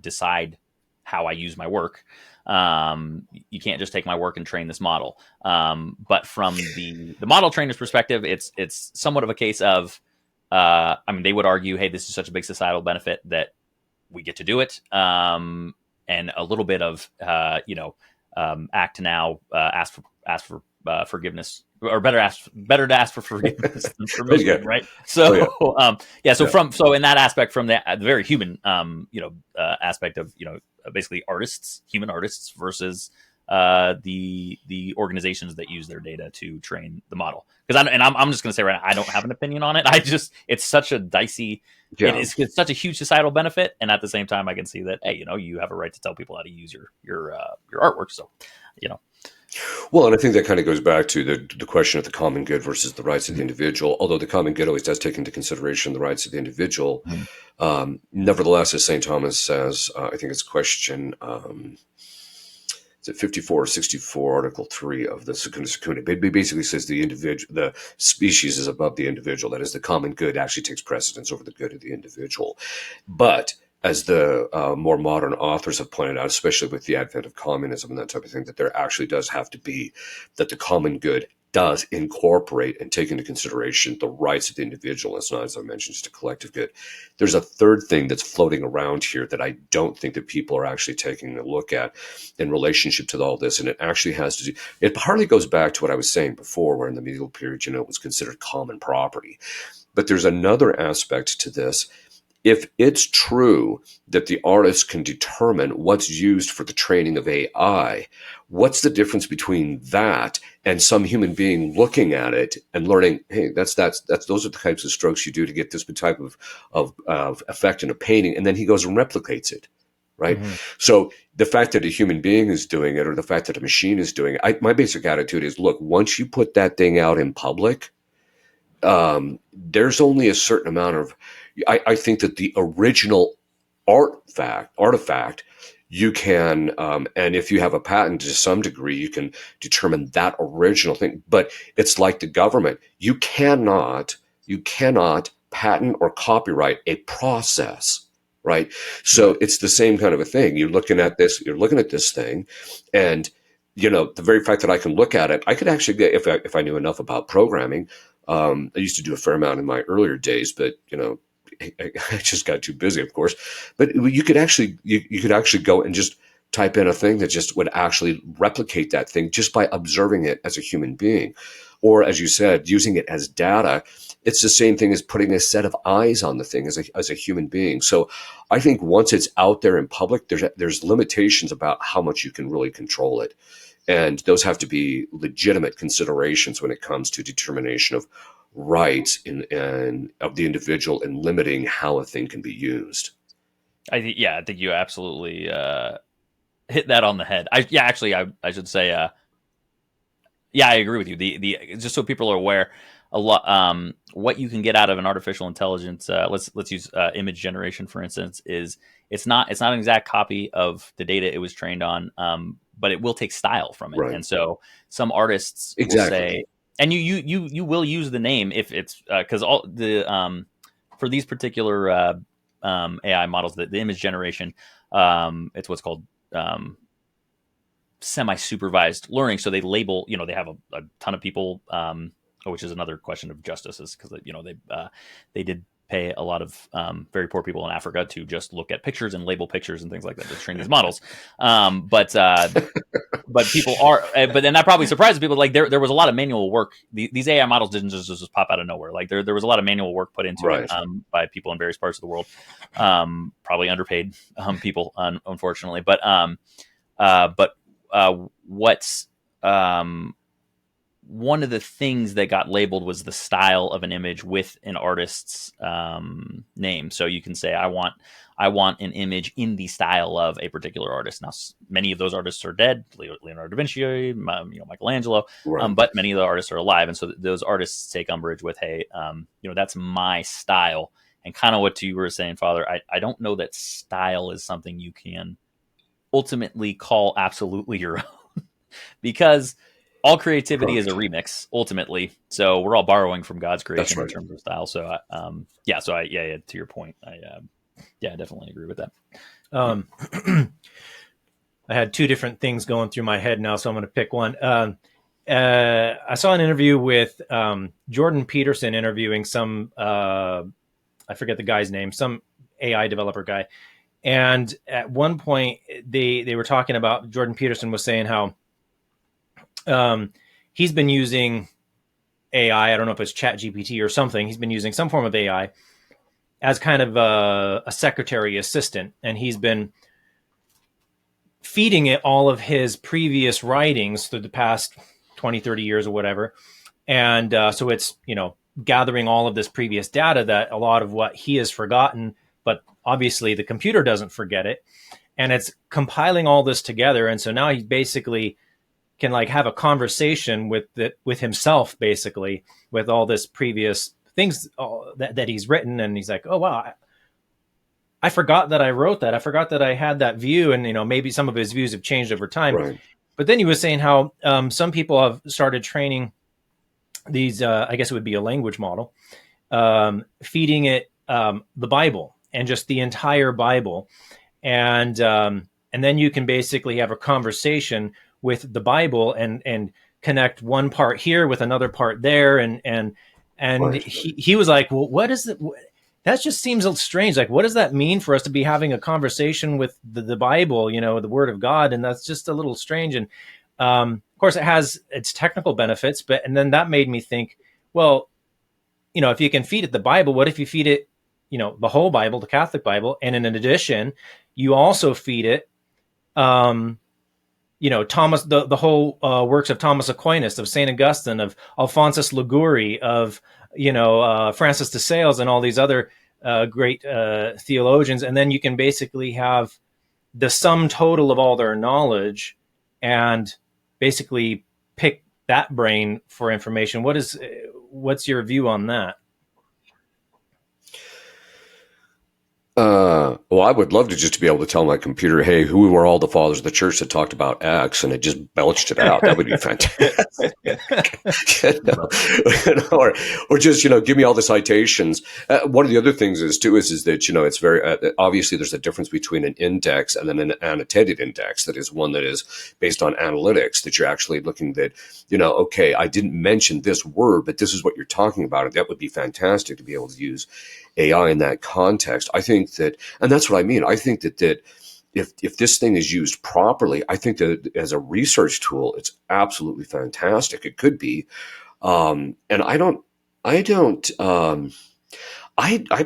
decide how I use my work. You can't just take my work and train this model. But from the model trainer's perspective, it's somewhat of a case of, I mean, they would argue, hey, this is such a big societal benefit that we get to do it, and a little bit of act now, ask for forgiveness, or better to ask for forgiveness than yeah, permission, right? oh So yeah, yeah, so yeah. in that aspect, from the very human aspect of basically human artists versus the organizations that use their data to train the model. Because I'm just going to say right now, I don't have an opinion on it. It's such a dicey. Yeah. It's such a huge societal benefit, and at the same time, I can see that, hey, you have a right to tell people how to use your artwork. So, you know, Well, and I think that kind of goes back to the question of the common good versus the rights of the individual. Although the common good always does take into consideration the rights of the individual, nevertheless, as St. Thomas says, I think it's question is it 54 or 64, Article 3 of the Secunda Secunda. It basically says the species is above the individual. That is, the common good actually takes precedence over the good of the individual. But as the more modern authors have pointed out, especially with the advent of communism and that type of thing, that there actually does have to be that the common good does incorporate and take into consideration the rights of the individual. It's not, as I mentioned, just a collective good. There's a third thing that's floating around here that I don't think that people are actually taking a look at in relationship to all this, and it actually has to do. It partly goes back to what I was saying before, where in the medieval period, it was considered common property. But there's another aspect to this. If it's true that the artist can determine what's used for the training of AI, what's the difference between that and some human being looking at it and learning, hey, that's those are the types of strokes you do to get this type of effect in a painting, and then he goes and replicates it, right? Mm-hmm. So the fact that a human being is doing it or the fact that a machine is doing it, my basic attitude is, look, once you put that thing out in public, there's only a certain amount of. I think that the original artifact, you can, and if you have a patent to some degree, you can determine that original thing. But it's like the government; you cannot patent or copyright a process. Right. So Right. it's the same kind of a thing. You're looking at this thing, and the very fact that I can look at it, I could actually get, if I knew enough about programming. I used to do a fair amount in my earlier days, but I just got too busy, of course. But you could actually go and just type in a thing that just would actually replicate that thing just by observing it as a human being, or as you said, using it as data. It's the same thing as putting a set of eyes on the thing as a human being. So I think once it's out there in public, there's limitations about how much you can really control it. And those have to be legitimate considerations when it comes to determination of rights in of the individual and limiting how a thing can be used. I think you absolutely hit that on the head. I should say, yeah, I agree with you. The just so people are aware, a lot what you can get out of an artificial intelligence. Let's use image generation for instance. Is it's not an exact copy of the data it was trained on, but it will take style from it. Right. And so some artists will Exactly. say, and you will use the name if it's because all the for these particular AI models, the image generation, it's what's called semi-supervised learning. So they label, they have a ton of people, which is another question of justice, is because they did pay a lot of very poor people in Africa to just look at pictures and label pictures and things like that to train these models. But people are, but then that probably surprises people. Like there was a lot of manual work. These AI models didn't just pop out of nowhere. Like there was a lot of manual work put into it Right. by people in various parts of the world, probably underpaid people, unfortunately. But what's one of the things that got labeled was the style of an image with an artist's name. So you can say, I want an image in the style of a particular artist. Now, many of those artists are dead, Leonardo da Vinci, Michelangelo, Right. but many of the artists are alive. And so those artists take umbrage with, hey, that's my style. And kind of what you were saying, Father, I don't know that style is something you can ultimately call absolutely your own, because all creativity is a remix ultimately. So we're all borrowing from God's creation in terms of style. So to your point, I definitely agree with that. I had two different things going through my head now, so I'm going to pick one. I saw an interview with Jordan Peterson interviewing some, I forget the guy's name, some AI developer guy. And at one point they were talking about, Jordan Peterson was saying how he's been using AI. I don't know if it's ChatGPT or something. He's been using some form of AI as kind of a secretary assistant. And he's been feeding it all of his previous writings through the past 20, 30 years or whatever. And so it's, gathering all of this previous data, that a lot of what he has forgotten, but obviously the computer doesn't forget it. And it's compiling all this together. And so now he basically can have a conversation with himself, basically, with all this previous things that he's written. And he's like, oh, wow, I forgot that I wrote that. I forgot that I had that view. And, maybe some of his views have changed over time. Right. But then he was saying how some people have started training these, I guess it would be a language model, feeding it the Bible and just the entire Bible. And then you can basically have a conversation with the Bible and connect one part here with another part there. And Right. he was like, well, what is it? That just seems a little strange. What does that mean for us to be having a conversation with the Bible, the Word of God? And that's just a little strange. And of course, it has its technical benefits, and then that made me think, well, if you can feed it the Bible, what if you feed it, the whole Bible, the Catholic Bible, and in addition, you also feed it, Thomas, the whole works of Thomas Aquinas, of Saint Augustine, of Alphonsus Liguori, of Francis de Sales, and all these other great theologians, and then you can basically have the sum total of all their knowledge, and basically pick that brain for information. What's your view on that? Well, I would love to just be able to tell my computer, hey, who were all the fathers of the church that talked about X, and it just belched it out. That would be fantastic. Or just, give me all the citations. One of the other things is that, it's very, obviously there's a difference between an index and then an annotated index. That is one that is based on analytics, that you're actually looking that, okay, I didn't mention this word, but this is what you're talking about. And that would be fantastic to be able to use AI in that context. I think that, and that's what I mean. I think that if this thing is used properly, I think that as a research tool, it's absolutely fantastic. It could be, and I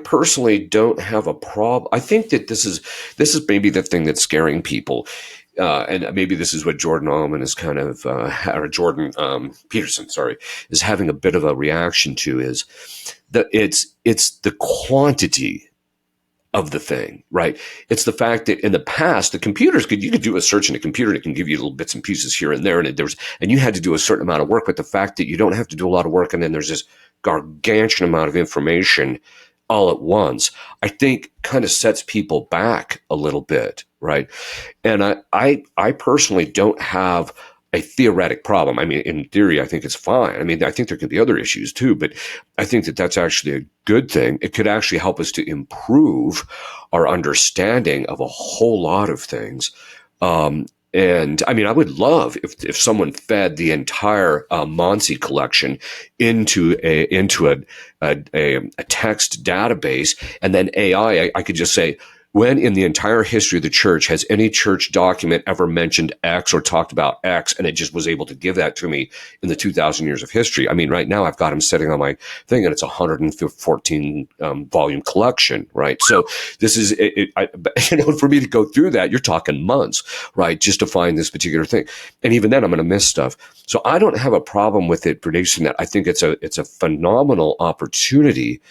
personally don't have a problem. I think that this is maybe the thing that's scaring people. And maybe this is what Jordan Allman is kind of, or Jordan Peterson, is having a bit of a reaction to, is that it's the quantity of the thing, right? It's the fact that in the past, the computers you could do a search in a computer and it can give you little bits and pieces here and there, and you had to do a certain amount of work. But the fact that you don't have to do a lot of work, and then there's this gargantuan amount of information all at once, I think kind of sets people back a little bit, right? And I personally don't have a theoretic problem. I mean, in theory, I think it's fine. I mean, I think there could be other issues too, but I think that that's actually a good thing. It could actually help us to improve our understanding of a whole lot of things. And I mean, I would love if someone fed the entire Monsi collection into a text database, and then AI, I could just say, When in the entire history of the church has any church document ever mentioned X or talked about X, and it just was able to give that to me in the 2,000 years of history? I mean, right now I've got them sitting on my thing, and it's a 114 volume collection, right? So this is, for me to go through that, you're talking months, right, just to find this particular thing. And even then, I'm going to miss stuff. So I don't have a problem with it producing that. I think it's a phenomenal opportunity.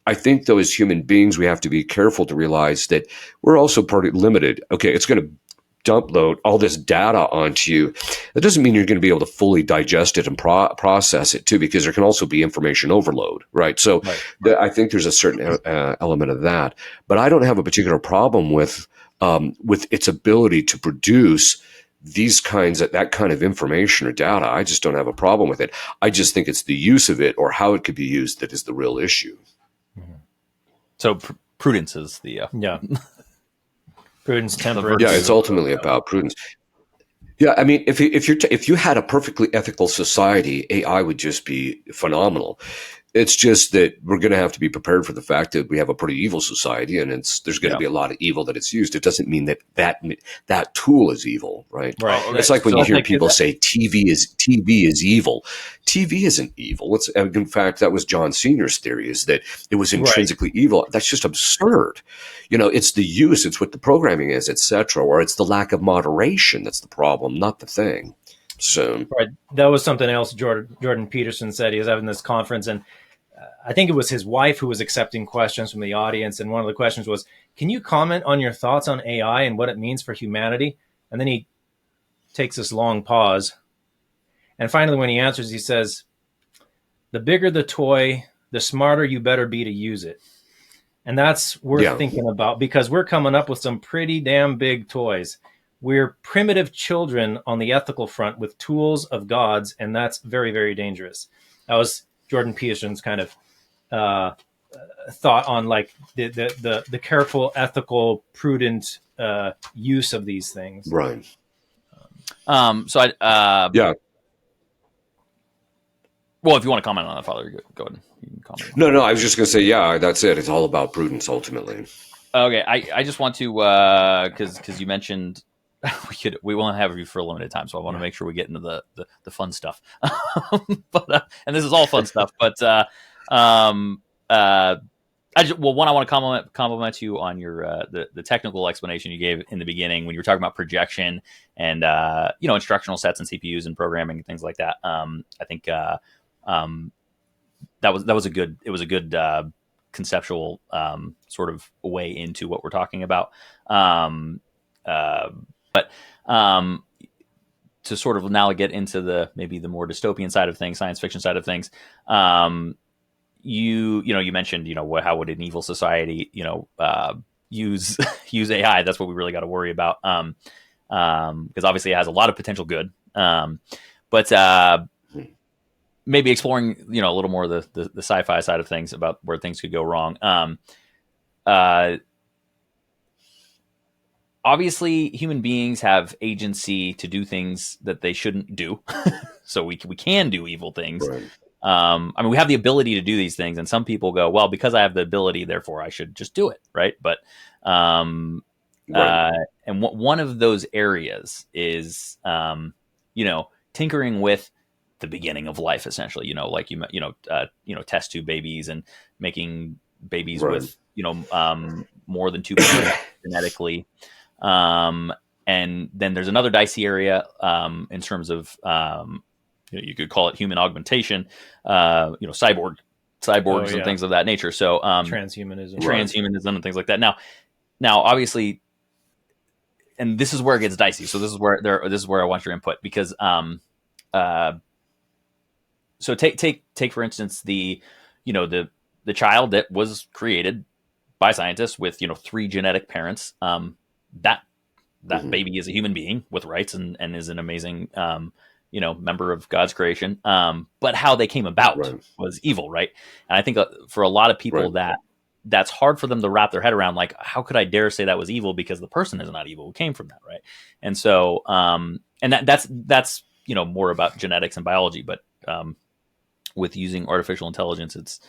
I think, though, as human beings, we have to be careful to realize that we're also pretty limited. Okay, it's going to dump load all this data onto you. That doesn't mean you're going to be able to fully digest it and process it, too, because there can also be information overload, right? So I think there's a certain element of that. But I don't have a particular problem with its ability to produce that kind of information or data. I just don't have a problem with it. I just think it's the use of it or how it could be used that is the real issue. So prudence is the prudence, temperance. Yeah, it's ultimately about prudence. Yeah, I mean, if you had a perfectly ethical society, AI would just be phenomenal. It's just that we're going to have to be prepared for the fact that we have a pretty evil society, and there's going to be a lot of evil that it's used. It doesn't mean that tool is evil, right? Right. It's like when you hear people say TV is evil. TV isn't evil. In fact, that was John Senior's theory, is that it was intrinsically evil. That's just absurd. It's the use, it's what the programming is, etc., or it's the lack of moderation that's the problem, not the thing. So that was something else Jordan Peterson said. He was having this conference, and I think it was his wife who was accepting questions from the audience. And one of the questions was, can you comment on your thoughts on AI and what it means for humanity? And then he takes this long pause. And finally, when he answers, he says, the bigger the toy, the smarter you better be to use it. And that's worth thinking about, because we're coming up with some pretty damn big toys. We're primitive children on the ethical front with tools of gods, and that's very, very dangerous. That was Jordan Peterson's kind of thought on like the careful, ethical, prudent use of these things. Right. So I Well, if you want to comment on that, Father, go ahead. You can comment. No, I was just going to say, that's it. It's all about prudence, ultimately. Okay, I just want to because you mentioned we won't have you for a limited time, so I want to make sure we get into the fun stuff. But and this is all fun stuff, but I want to compliment you on your the technical explanation you gave in the beginning when you were talking about projection and instructional sets and CPUs and programming and things like that. I think that was a good conceptual sort of way into what we're talking about. But to sort of now get into maybe the more dystopian side of things, science fiction side of things, you mentioned, how would an evil society, use AI? That's what we really got to worry about. Because obviously it has a lot of potential good. But maybe exploring, a little more the sci-fi side of things about where things could go wrong. Obviously, human beings have agency to do things that they shouldn't do. So we can do evil things. Right. We have the ability to do these things, and some people go, well, because I have the ability, therefore I should just do it, right? But right. And one of those areas is, tinkering with the beginning of life, essentially. Test tube babies and making babies right. with more than 2% genetically. And then there's another dicey area in terms of you could call it human augmentation, cyborgs and things of that nature. So transhumanism and things like that. Now obviously, and this is where it gets dicey. So this is where I want your input, because so take for instance the child that was created by scientists with 3 genetic parents. That mm-hmm. baby is a human being with rights and is an amazing member of God's creation. But how they came about right. was evil, right? And I think for a lot of people right. that's hard for them to wrap their head around. Like, how could I dare say that was evil, because the person is not evil who came from that, right? And so and that's more about genetics and biology, but with using artificial intelligence, it's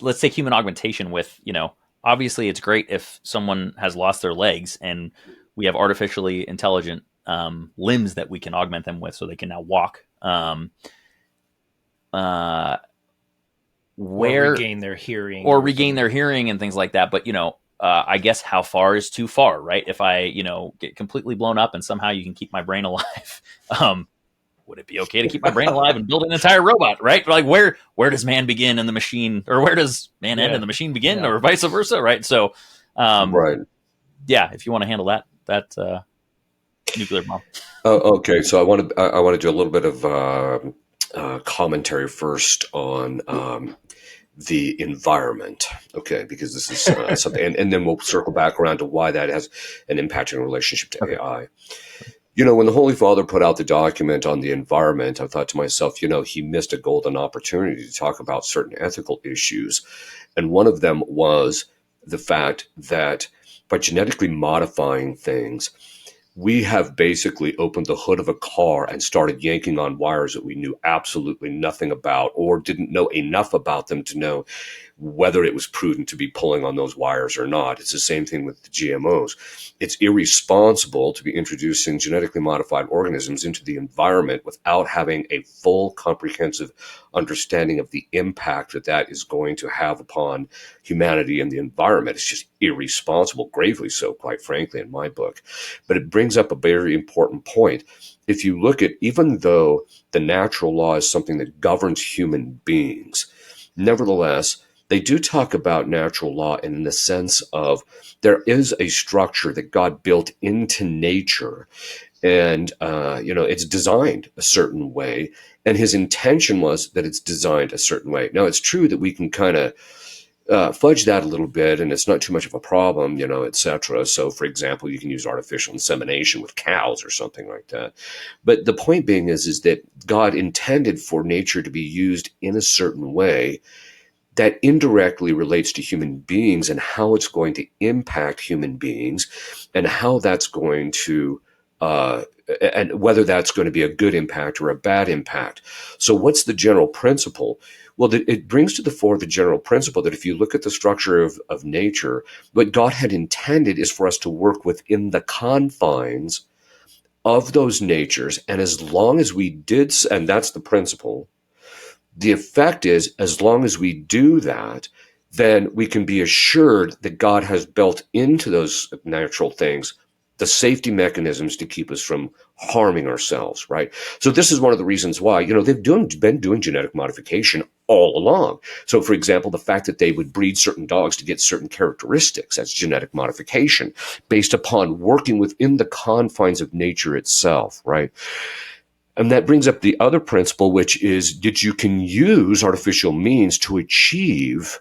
let's take human augmentation with, obviously it's great if someone has lost their legs and we have artificially intelligent limbs that we can augment them with so they can now walk. Or Where regain their hearing. or regain their hearing and things like that. But, I guess how far is too far, right? If I, get completely blown up and somehow you can keep my brain alive, would it be okay to keep my brain alive and build an entire robot, right? Like where does man begin and the machine, or where does man end and the machine begin, or vice versa, right? So, Right. yeah, if you want to handle that nuclear bomb. Okay, so I want to do a little bit of commentary first on the environment. Okay, because this is something, and then we'll circle back around to why that has an impact in relationship to AI. When the Holy Father put out the document on the environment, I thought to myself, he missed a golden opportunity to talk about certain ethical issues. And one of them was the fact that by genetically modifying things, we have basically opened the hood of a car and started yanking on wires that we knew absolutely nothing about or didn't know enough about them to know whether it was prudent to be pulling on those wires or not. It's the same thing with the GMOs. It's irresponsible to be introducing genetically modified organisms into the environment without having a full, comprehensive understanding of the impact that is going to have upon humanity and the environment. It's just irresponsible, gravely so, quite frankly, in my book. But it brings up a very important point. If you look at, even though the natural law is something that governs human beings, nevertheless, they do talk about natural law in the sense of there is a structure that God built into nature, and it's designed a certain way, and his intention was that it's designed a certain way. Now, it's true that we can kind of fudge that a little bit, and it's not too much of a problem, etc. So, for example, you can use artificial insemination with cows or something like that. But the point being is that God intended for nature to be used in a certain way that indirectly relates to human beings and how it's going to impact human beings and how that's going to and whether that's going to be a good impact or a bad impact. So what's the general principle? Well, it brings to the fore the general principle that if you look at the structure of nature, what God had intended is for us to work within the confines of those natures. And as long as we did, and that's the principle, the effect is, as long as we do that, then we can be assured that God has built into those natural things the safety mechanisms to keep us from harming ourselves, right? So this is one of the reasons why, they've been doing genetic modification all along. So, for example, the fact that they would breed certain dogs to get certain characteristics, that's genetic modification, based upon working within the confines of nature itself, right? And that brings up the other principle, which is that you can use artificial means to achieve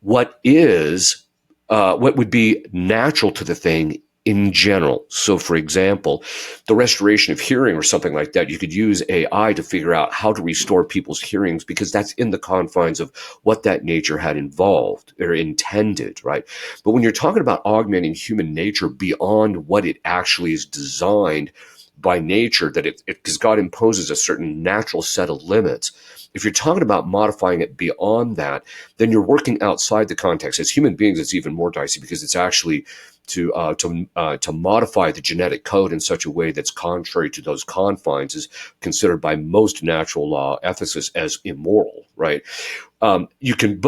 what would be natural to the thing in general. So, for example, the restoration of hearing or something like that, you could use AI to figure out how to restore people's hearings because that's in the confines of what that nature had involved or intended, right? But when you're talking about augmenting human nature beyond what it actually is designed by nature, that because God imposes a certain natural set of limits. If you're talking about modifying it beyond that, then you're working outside the context. As human beings, it's even more dicey because it's actually to modify the genetic code in such a way that's contrary to those confines is considered by most natural law ethicists as immoral, right? You could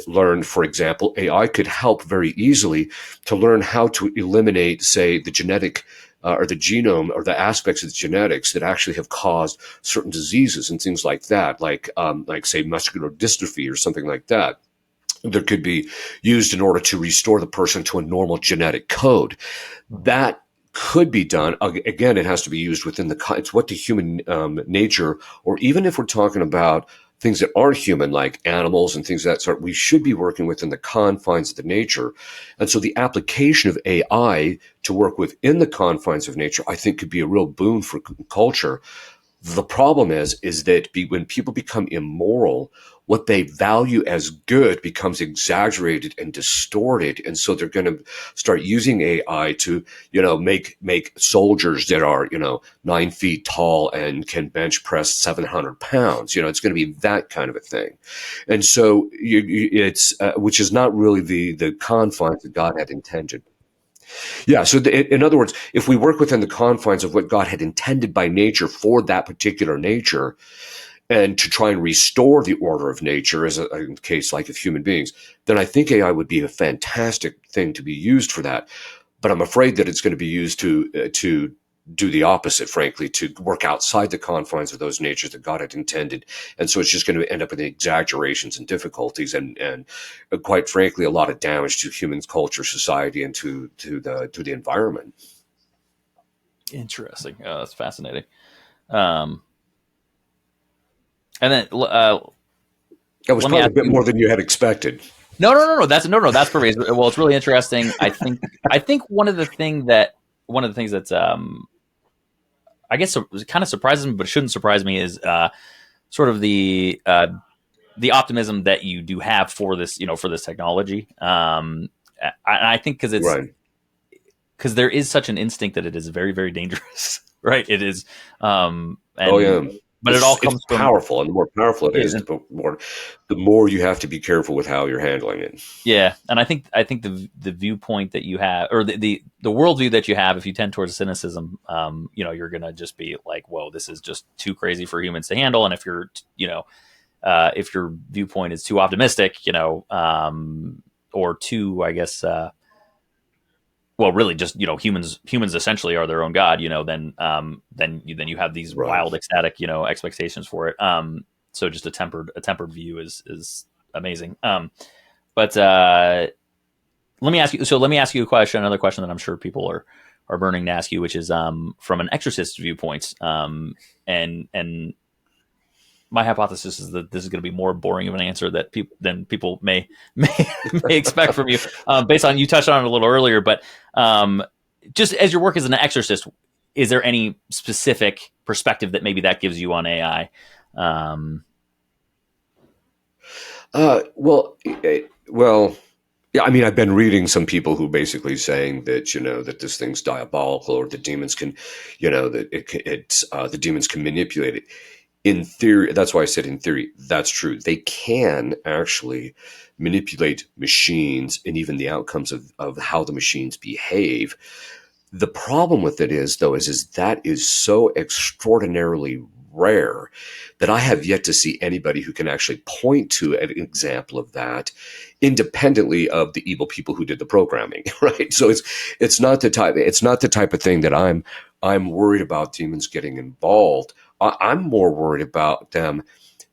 learn, for example, AI could help very easily to learn how to eliminate, say, the genetic or the genome or the aspects of the genetics that actually have caused certain diseases and things like that, like say muscular dystrophy or something like that. That could be used in order to restore the person to a normal genetic code. That could be done. Again, it has to be used within it's what the human nature, or even if we're talking about things that aren't human, like animals and things of that sort, we should be working within the confines of the nature. And so the application of AI to work within the confines of nature, I think, could be a real boon for culture. The problem is that when people become immoral, what they value as good becomes exaggerated and distorted, and so they're going to start using AI to, make soldiers that are, 9 feet tall and can bench press 700 pounds. It's going to be that kind of a thing, and so it's which is not really the confines that God had intended. Yeah. So, in other words, if we work within the confines of what God had intended by nature for that particular nature, and to try and restore the order of nature, as a case like of human beings, then I think AI would be a fantastic thing to be used for that. But I'm afraid that it's going to be used to do the opposite, frankly, to work outside the confines of those natures that God had intended. And so it's just going to end up in exaggerations and difficulties, and quite frankly, a lot of damage to human culture, society, and to the environment. Interesting. That's fascinating. Um, and then That was let me probably ask a bit you. more than you had expected. No. That's perfect. Well, it's really interesting. I think one of the things that's I guess kind of surprises me, but it shouldn't surprise me, is sort of the optimism that you do have for this, for this technology. I think Right. because there is such an instinct that it is very, very dangerous, right? It is, Oh and yeah. but it all It's comes from powerful, and the more powerful it yeah, is, the more you have to be careful with how you're handling it. yeah. And I think the viewpoint that you have, or the worldview that you have, if you tend towards cynicism, you're gonna just be like, whoa, this is just too crazy for humans to handle. And if your viewpoint is too optimistic, or too, I guess, well, really, just humans essentially are their own god. Then you have these Right. wild, ecstatic, expectations for it. So just a tempered view is amazing. But let me ask you. So let me ask you a question. Another question that I'm sure people are burning to ask you, which is from an exorcist viewpoint. And my hypothesis is that this is going to be more boring of an answer than people may expect from you, based on, you touched on it a little earlier. But just as your work as an exorcist, is there any specific perspective that maybe that gives you on AI? Well, yeah. I mean, I've been reading some people who basically saying that that this thing's diabolical, or the demons can, that the demons can manipulate it. In theory, that's why I said in theory, that's true. They can actually manipulate machines and even the outcomes of how the machines behave. The problem with it is, though, is that is so extraordinarily rare that I have yet to see anybody who can actually point to an example of that independently of the evil people who did the programming, right? So it's not the type of thing that I'm worried about demons getting involved. I'm more worried about them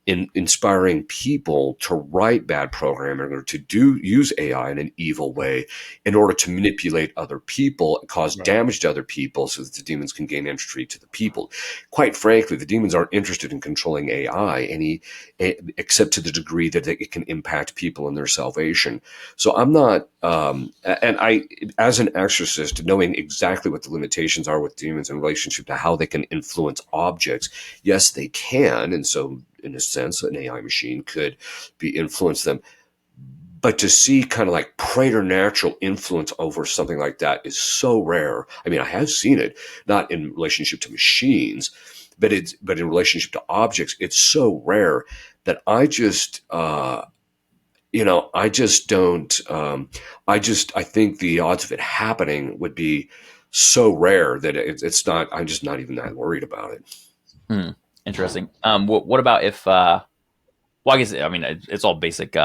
in inspiring people to write bad programming, or to use AI in an evil way in order to manipulate other people and cause Right. damage to other people, so that the demons can gain entry to the people. Quite frankly, the demons aren't interested in controlling AI except to the degree that it can impact people in their salvation. So I'm not, and I, as an exorcist, knowing exactly what the limitations are with demons in relationship to how they can influence objects. Yes, they can, and so in a sense, an AI machine could be influence them. But to see kind of like preternatural influence over something like that is so rare. I mean, I have seen it, not in relationship to machines, but in relationship to objects. It's so rare that I just don't. I think the odds of it happening would be so rare that it's not. I'm just not even that worried about it. Hmm, interesting. What about if? Well, I guess, I mean, it's all basic.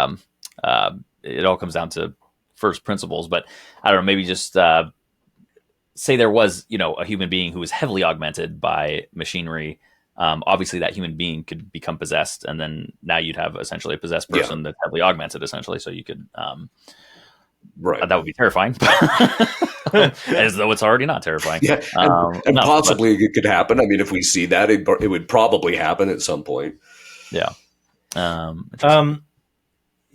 It all comes down to first principles. But I don't know. Maybe just say there was, a human being who was heavily augmented by machinery. Obviously, that human being could become possessed, and then now you'd have essentially a possessed Yeah, person that's heavily augmented, essentially. So you could, right. that would be terrifying, as though it's already not terrifying Yeah, and enough. But possibly it could happen. I mean, if we see that, it would probably happen at some point. yeah, interesting. Um,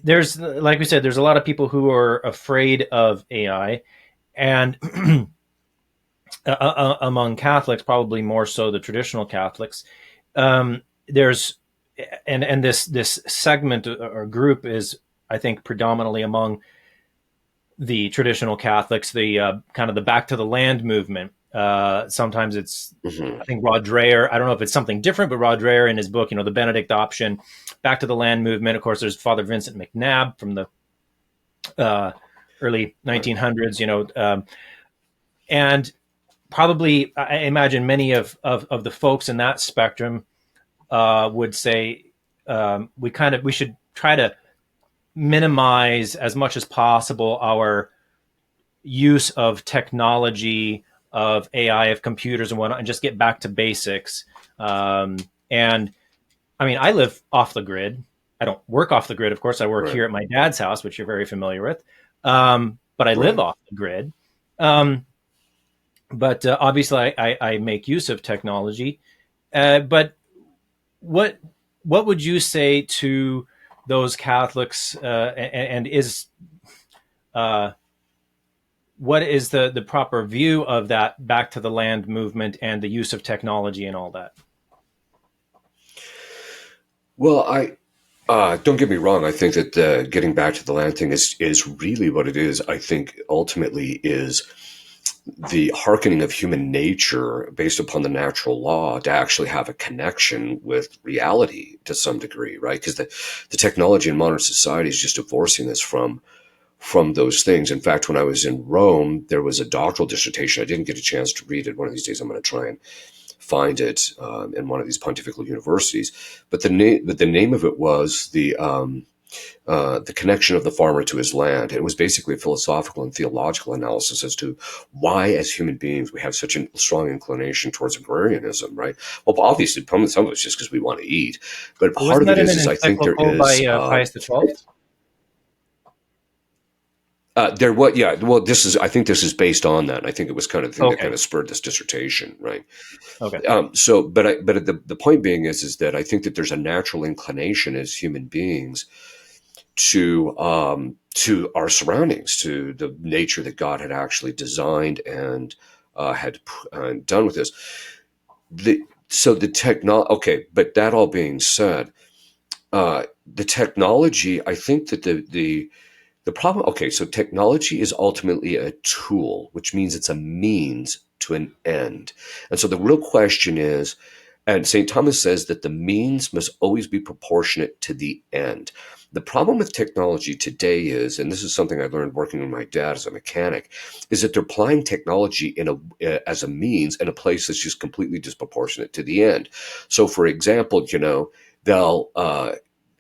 there's, like we said, there's a lot of people who are afraid of AI, and among Catholics, probably more so the traditional Catholics, there's and this segment or group is, I think, predominantly among the traditional Catholics, the kind of the back to the land movement. Sometimes it's, Hmm. I think Rod Dreher, I don't know if it's something different, but Rod Dreher in his book, the Benedict option, back to the land movement. Of course, there's Father Vincent McNabb from the early Right. 1900s, and probably I imagine many of the folks in that spectrum would say we should try to minimize as much as possible our use of technology, of AI, of computers and whatnot, and just get back to basics. And I mean, I live off the grid. I don't work off the grid, of course. I work Right. here at my dad's house, which you're very familiar with. But I live Right. off the grid. Um, but obviously, I make use of technology. But what what would you say to those Catholics? And is uh, what is the proper view of that back to the land movement and the use of technology and all that? Well, I don't get me wrong. I think that getting back to the land thing is really what it is. I think ultimately is the hearkening of human nature based upon the natural law to actually have a connection with reality to some degree, right? Because the technology in modern society is just divorcing us from those things. In fact, when I was in Rome, there was a doctoral dissertation. I didn't get a chance to read it. One of these days, I'm going to try and find it in one of these pontifical universities. But the name of it was the connection of the farmer to his land. And it was basically a philosophical and theological analysis as to why, as human beings, we have such a strong inclination towards agrarianism, right? Well, obviously, some of it's just because we want to eat, but part Wasn't of it that in an is I think there encyclical by is. Pius XII? There what yeah well this is I think this is based on that. I think it was kind of the thing that kind Okay, of spurred this dissertation, right? okay, But the point being is that I think that there's a natural inclination as human beings to our surroundings, to the nature that God had actually designed and had done with this. The technology. Okay, but that all being said, the technology. I think that the problem, okay, so technology is ultimately a tool, which means it's a means to an end. And so the real question is, and St. Thomas says that the means must always be proportionate to the end. The problem with technology today is, and this is something I learned working with my dad as a mechanic, is that they're applying technology as a means in a place that's just completely disproportionate to the end. So, for example, they'll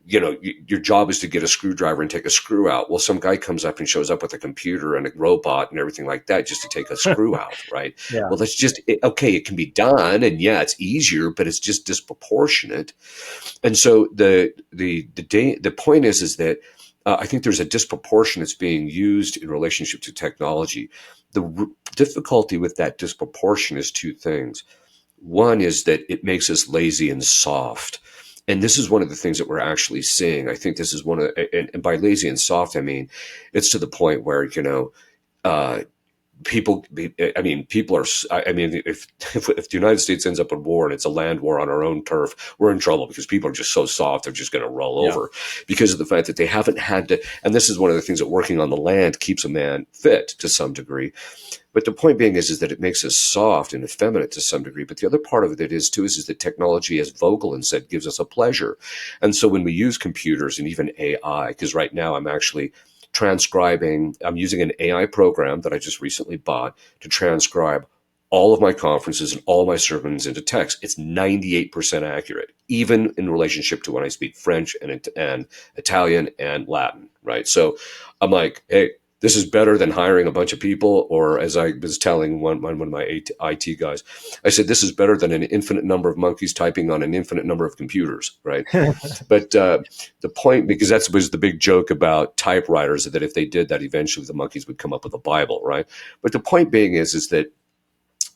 your job is to get a screwdriver and take a screw out. Well, some guy comes up and shows up with a computer and a robot and everything like that just to take a screw out, right? yeah. Well, okay. It can be done, and yeah, it's easier, but it's just disproportionate. And so the point is that I think there's a disproportion that's being used in relationship to technology. Difficulty with that disproportion is two things. One is that it makes us lazy and soft. And this is one of the things that we're actually seeing. I think this is and by lazy and soft, I mean, it's to the point where, uh, people are, I mean, if the United States ends up in war and it's a land war on our own turf, we're in trouble because people are just so soft, they're just going to roll Yeah. over because of the fact that they haven't had to. And this is one of the things that working on the land keeps a man fit to some degree. But the point being is that it makes us soft and effeminate to some degree. But the other part of it is too is that technology, as Vogel said, gives us a pleasure. And so when we use computers and even AI, because right now I'm using an AI program that I just recently bought to transcribe all of my conferences and all my sermons into text. It's 98% accurate, even in relationship to when I speak French and Italian and Latin, right? So I'm like, hey, this is better than hiring a bunch of people, or as I was telling one of my IT guys, I said, this is better than an infinite number of monkeys typing on an infinite number of computers, right? But the point, because that was the big joke about typewriters, that if they did that, eventually the monkeys would come up with a Bible, right? But the point being is that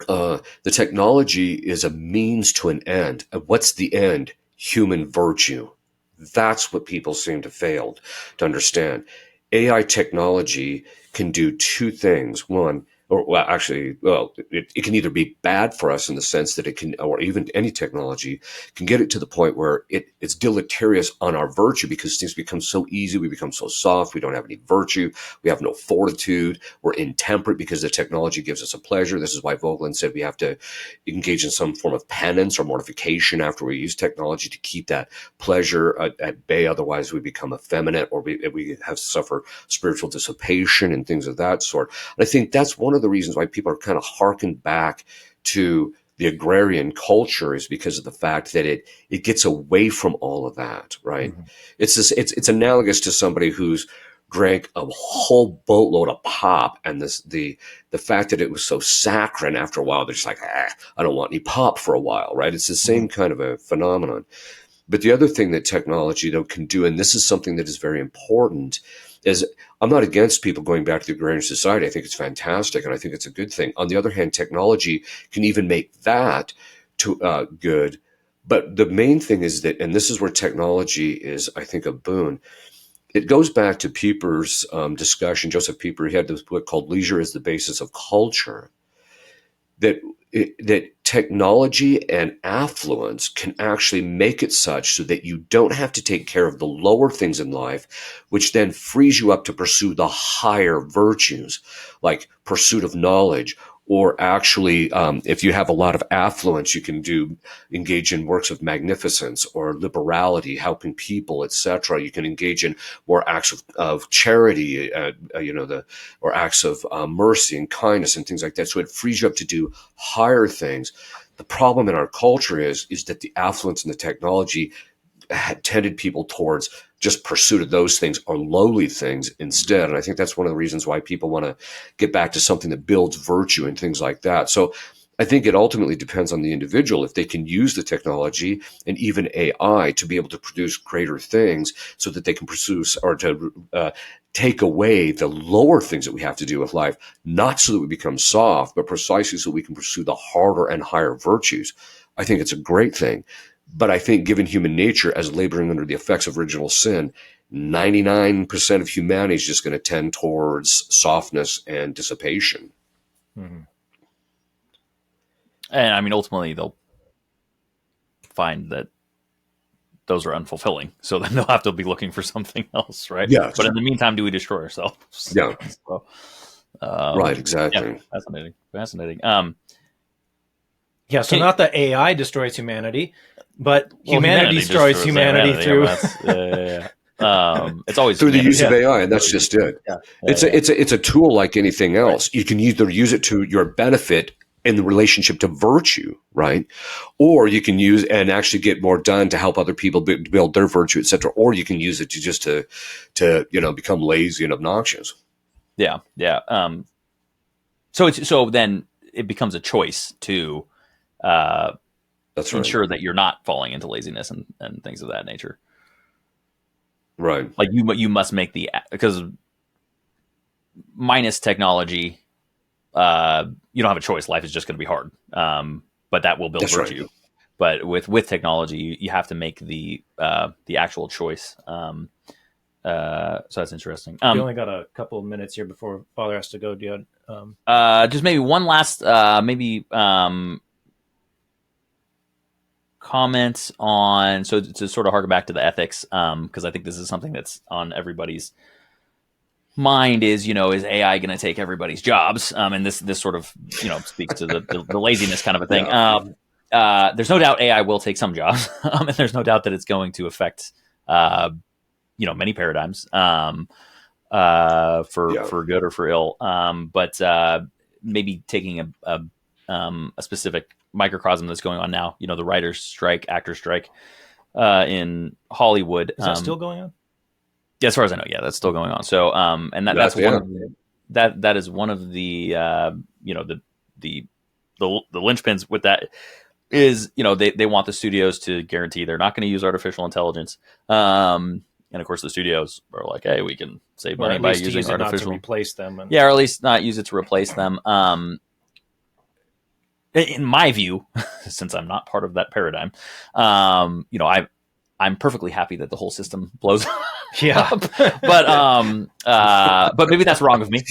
the technology is a means to an end. And what's the end? Human virtue. That's what people seem to fail to understand. AI technology can do two things. One, or well, actually, well, it can either be bad for us in the sense that it can, or even any technology can get it to the point where it's deleterious on our virtue because things become so easy. We become so soft. We don't have any virtue. We have no fortitude. We're intemperate because the technology gives us a pleasure. This is why Vogelin said we have to engage in some form of penance or mortification after we use technology to keep that pleasure at bay. Otherwise, we become effeminate, or we have suffer spiritual dissipation and things of that sort. And I think that's one of the reasons why people are kind of harkened back to the agrarian culture, is because of the fact that it gets away from all of that, right? Mm-hmm. It's analogous to somebody who's drank a whole boatload of pop, and the fact that it was so saccharine, after a while they're just like, I don't want any pop for a while, right? It's the same kind of a phenomenon. But the other thing that technology, though, can do, and this is something that is very important, is I'm not against people going back to the agrarian society. I think it's fantastic, and I think it's a good thing. On the other hand, technology can even make that good. But the main thing is that, and this is where technology is, I think, a boon. It goes back to Pieper's discussion. Joseph Pieper, he had this book called Leisure is the Basis of Culture, that technology and affluence can actually make it such so that you don't have to take care of the lower things in life, which then frees you up to pursue the higher virtues, like pursuit of knowledge, or actually, if you have a lot of affluence, you can engage in works of magnificence or liberality, helping people, etc. You can engage in more acts of charity, or acts of mercy and kindness and things like that. So it frees you up to do higher things. The problem in our culture is that the affluence and the technology had tended people towards just pursuit of those things or lowly things instead. And I think that's one of the reasons why people want to get back to something that builds virtue and things like that. So I think it ultimately depends on the individual if they can use the technology and even AI to be able to produce greater things, so that they can pursue or to take away the lower things that we have to do with life, not so that we become soft, but precisely so we can pursue the harder and higher virtues. I think it's a great thing. But I think, given human nature as laboring under the effects of original sin, 99% of humanity is just going to tend towards softness and dissipation. Mm-hmm. And I mean, ultimately, they'll find that those are unfulfilling. So then they'll have to be looking for something else, right? Yes. But in the meantime, do we destroy ourselves? Yeah. So, Right. Exactly. yeah, fascinating. Fascinating. Yeah, so not that AI destroys humanity, but Well, humanity destroys humanity through it's always through the use of Yeah. AI, and that's just it. Yeah. It's a tool like anything else. You can either use it to your benefit in the relationship to virtue, right? Or you can use and actually get more done to help other people build their virtue, etc. Or you can use it to just to become lazy and obnoxious. Yeah, yeah. So then it becomes a choice to That's right. ensure that you're not falling into laziness and things of that nature. Right. Like you must make because minus technology, you don't have a choice. Life is just going to be hard. But that will build That's virtue. right. But with technology, you have to make the actual choice. So that's interesting. we only got a couple of minutes here before Father has to go. Do you just maybe one last comments on, so to sort of harken back to the ethics, because I think this is something that's on everybody's mind, is AI going to take everybody's jobs? And this sort of speaks to the laziness kind of a thing. Yeah. There's no doubt AI will take some jobs, and there's no doubt that it's going to affect many paradigms, for good or for ill. But maybe taking a specific microcosm that's going on now, the writers' strike, actors' strike in Hollywood. is that still going on? Yeah, as far as I know, yeah, that's still going on. So, and that's one of that is one of the the linchpins with that is they want the studios to guarantee they're not going to use artificial intelligence. And of course, the studios are like, "Hey, we can save money by using artificial, not to replace them." Yeah, or at least not use it to replace them. In my view, since I'm not part of that paradigm, I'm perfectly happy that the whole system blows Yeah. But maybe that's wrong of me.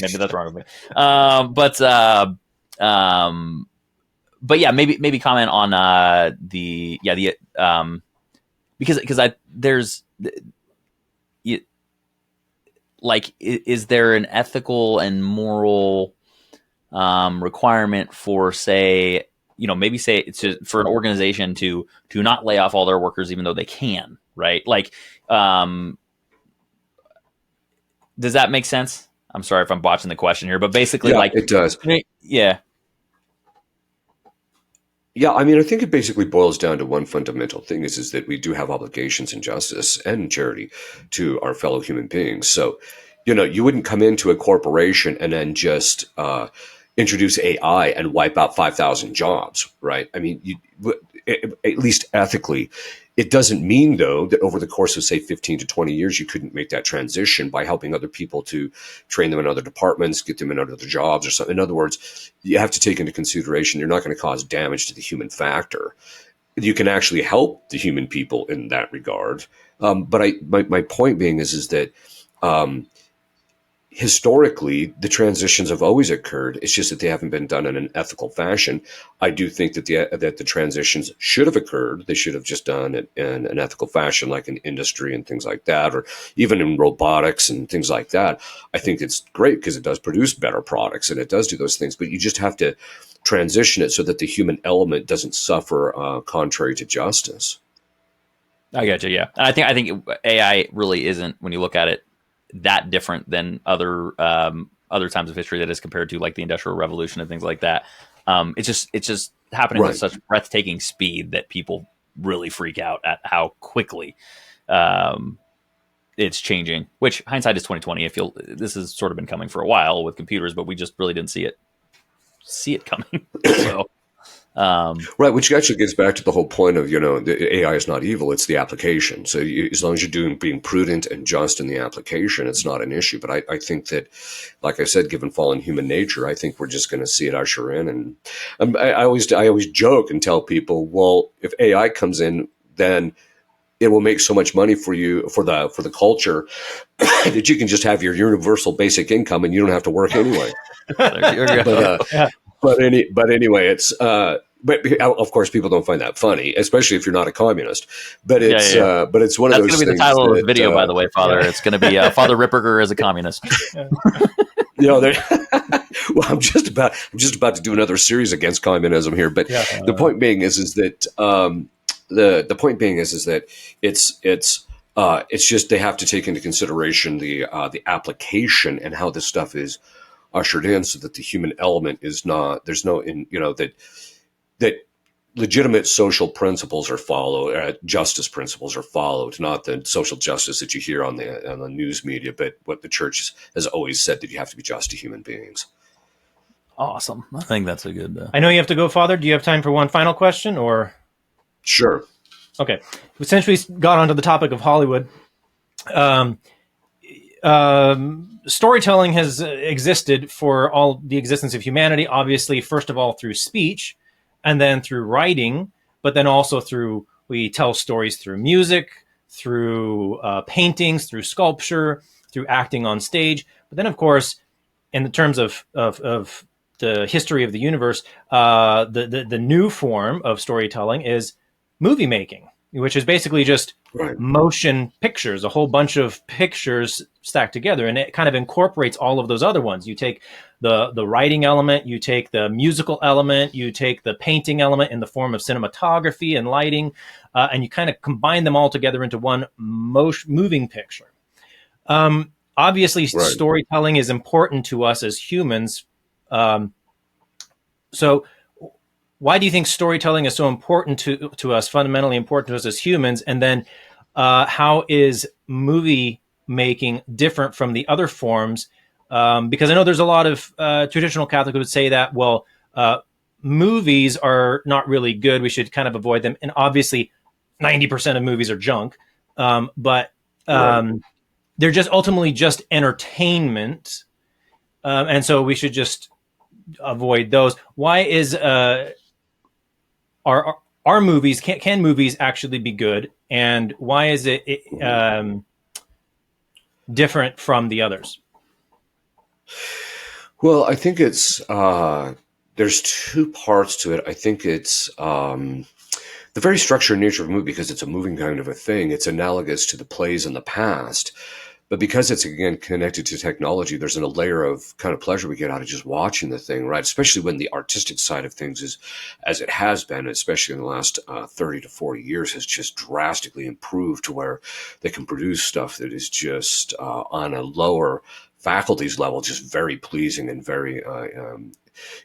But yeah, maybe comment on because I there's like, is there an ethical and moral requirement for, say, maybe say it's for an organization to not lay off all their workers even though they can, right? Like, does that make sense? I'm sorry if I'm botching the question here, but basically, Yeah, like, it does. Yeah. Yeah, I mean, I think it basically boils down to one fundamental thing is that we do have obligations and justice and charity to our fellow human beings. So, you wouldn't come into a corporation and then just introduce AI and wipe out 5,000 jobs, right? I mean, at least ethically, it doesn't mean, though, that over the course of, say, 15 to 20 years, you couldn't make that transition by helping other people to train them in other departments, get them in other jobs or something. In other words, you have to take into consideration you're not going to cause damage to the human factor. You can actually help the human people in that regard. But my point being is that historically, the transitions have always occurred. It's just that they haven't been done in an ethical fashion. I do think that the transitions should have occurred. They should have just done it in an ethical fashion, like in industry and things like that, or even in robotics and things like that. I think it's great because it does produce better products and it does do those things. But you just have to transition it so that the human element doesn't suffer contrary to justice. I get you. Yeah, I think AI really isn't, when you look at it, that different than other times of history that is compared to, like, the Industrial Revolution and things like that. It's just happening with such breathtaking speed that people really freak out at how quickly it's changing. Which, hindsight is 2020. This has sort of been coming for a while with computers, but we just really didn't see it coming. So. Right, which actually gets back to the whole point of, the AI is not evil, it's the application. So as long as you're being prudent and just in the application, it's not an issue. But I think that, like I said, given fallen human nature, I think we're just going to see it usher in. And I always joke and tell people, well, if AI comes in, then it will make so much money for you, for the culture, that you can just have your universal basic income and you don't have to work anyway. But anyway, it's but of course people don't find that funny, especially if you're not a communist. But it's but it's one of those things. That's going to be the title of the video, by the way, Father. It's going to be Father Ripperger as a communist. Well, I'm just about to do another series against communism here. But the point being is that the point being is that it's just they have to take into consideration the application and how this stuff is ushered in, so that the human element is not, there's no, that legitimate social principles are followed, justice principles are followed, not the social justice that you hear on the news media, but what the church has always said, that you have to be just to human beings. Awesome. I think that's a good. I know you have to go, Father. Do you have time for one final question, or? Sure. Okay. Since we got onto the topic of Hollywood, storytelling has existed for all the existence of humanity, obviously, first of all, through speech, and then through writing, but then also we tell stories through music, through paintings, through sculpture, through acting on stage. But then, of course, in the terms of the history of the universe, the new form of storytelling is movie making, which is basically just motion pictures, a whole bunch of pictures stacked together, and it kind of incorporates all of those other ones. You take the writing element, you take the musical element, you take the painting element in the form of cinematography and lighting, and you kind of combine them all together into one moving picture. Obviously, storytelling is important to us as humans. So why do you think storytelling is so important to us, fundamentally important to us as humans? And then how is movie making different from the other forms? Because I know there's a lot of traditional Catholics who would say that, well, movies are not really good. We should kind of avoid them. And obviously, 90% of movies are junk. But they're just ultimately just entertainment. And so we should just avoid those. Why is our movies, can movies actually be good, and why is it different from the others? Well, I think it's there's two parts to it. I think it's the very structure and nature of a movie, because it's a moving kind of a thing. It's analogous to the plays in the past, but because it's again connected to technology, there's a layer of kind of pleasure we get out of just watching the thing, right? Especially when the artistic side of things is, as it has been, especially in the last 30 to 40 years, has just drastically improved to where they can produce stuff that is just on a lower faculties level, just very pleasing and very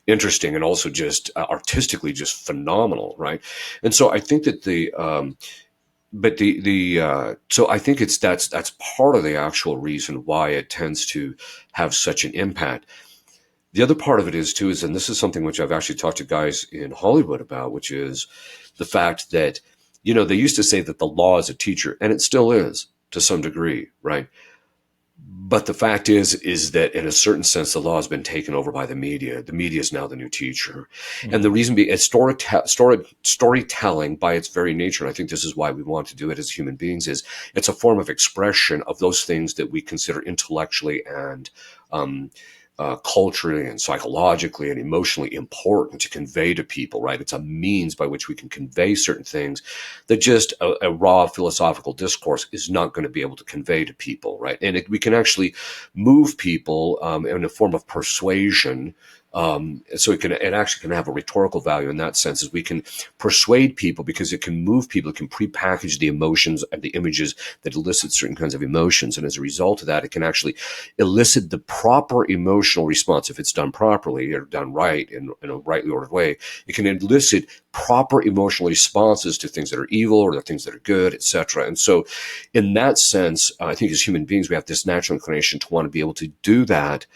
interesting, and also just artistically just phenomenal, right? And so I think that so I think that's part of the actual reason why it tends to have such an impact. The other part of it is too is, and this is something which I've actually talked to guys in Hollywood about, which is the fact that they used to say that the law is a teacher, and it still is to some degree, right? But the fact is that in a certain sense, the law has been taken over by the media. The media is now the new teacher. Mm-hmm. And the reason being is storytelling by its very nature. And I think this is why we want to do it as human beings, is it's a form of expression of those things that we consider intellectually and culturally and psychologically and emotionally important to convey to people, right? It's a means by which we can convey certain things that just a raw philosophical discourse is not going to be able to convey to people, right? And we can actually move people in a form of persuasion. So it actually can have a rhetorical value in that sense, as we can persuade people because it can move people, it can prepackage the emotions and the images that elicit certain kinds of emotions. And as a result of that, it can actually elicit the proper emotional response. If it's done properly or done right in a rightly ordered way, it can elicit proper emotional responses to things that are evil or the things that are good, etc. And so in that sense, I think as human beings, we have this natural inclination to want to be able to do that,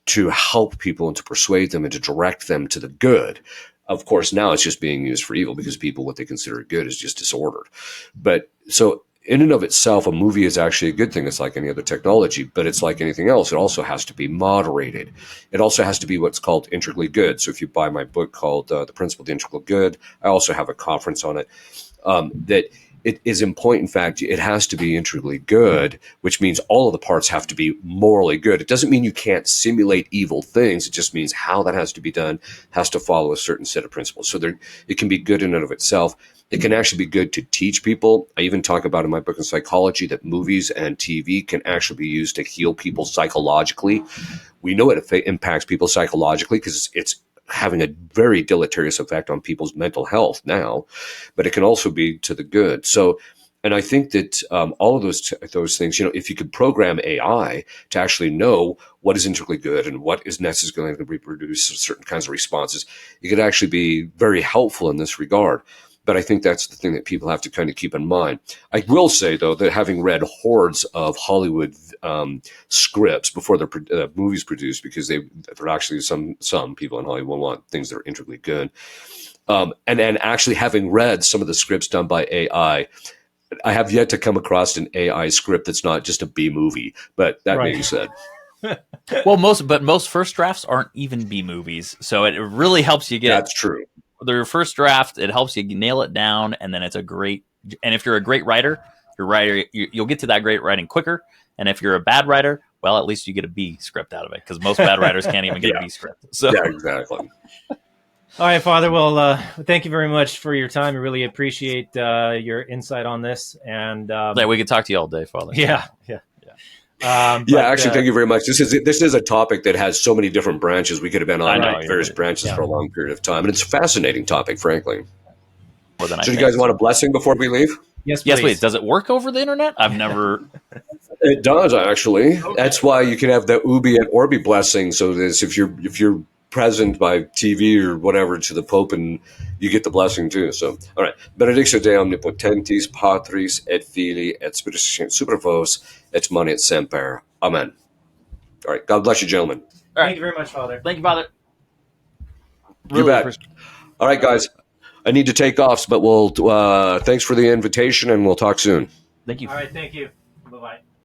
to help people and to persuade them and to direct them to the good. Of course, now it's just being used for evil because people, what they consider good is just disordered. But so in and of itself, a movie is actually a good thing. It's like any other technology, but it's like anything else. It also has to be moderated. It also has to be what's called integrally good. So if you buy my book called The Principle of the Integral Good, I also have a conference on it, that it is in point, in fact, it has to be integrally good, which means all of the parts have to be morally good. It doesn't mean you can't simulate evil things. It just means how that has to be done has to follow a certain set of principles. So it can be good in and of itself. It can actually be good to teach people. I even talk about in my book on psychology that movies and TV can actually be used to heal people psychologically. We know it impacts people psychologically because it's having a very deleterious effect on people's mental health now, but it can also be to the good. So, and I think that all of those things, if you could program AI to actually know what is integrally good and what is necessarily going to reproduce certain kinds of responses, it could actually be very helpful in this regard. But I think that's the thing that people have to kind of keep in mind. I will say, though, that having read hordes of Hollywood scripts before the movies produced, because there are actually some people in Hollywood want things that are integrally good, and then actually having read some of the scripts done by AI, I have yet to come across an AI script that's not just a B movie. But that being said. Well, most first drafts aren't even B movies, so it really helps you get. That's true. Their first draft, it helps you nail it down, and then it's a great. And if you're a great writer, you'll get to that great writing quicker. And if you're a bad writer, well, at least you get a B script out of it, because most bad writers can't even get a B script. So yeah, exactly. All right, Father. Well, thank you very much for your time. I really appreciate your insight on this. And we could talk to you all day, Father. Yeah. Actually, thank you very much. This is a topic that has so many different branches. We could have been on various branches for a long period of time, and it's a fascinating topic, frankly. More than so, do you guys want a blessing before we leave? Yes, please. Does it work over the internet? I've never. It does, actually. Okay. That's why you can have the Ubi and Orbi blessing. So this, if you're present by TV or whatever to the Pope, and you get the blessing too. So, all right. Benedictio Dei omnipotentis, Patris et Filii et Spiritus Sancti super vos et manet semper. Amen. All right. God bless you, gentlemen. All right. Thank you very much, Father. Thank you, Father. Really you bet. All right, guys. I need to take off, but we'll. Thanks for the invitation, and we'll talk soon. Thank you. All right. Thank you. Bye-bye.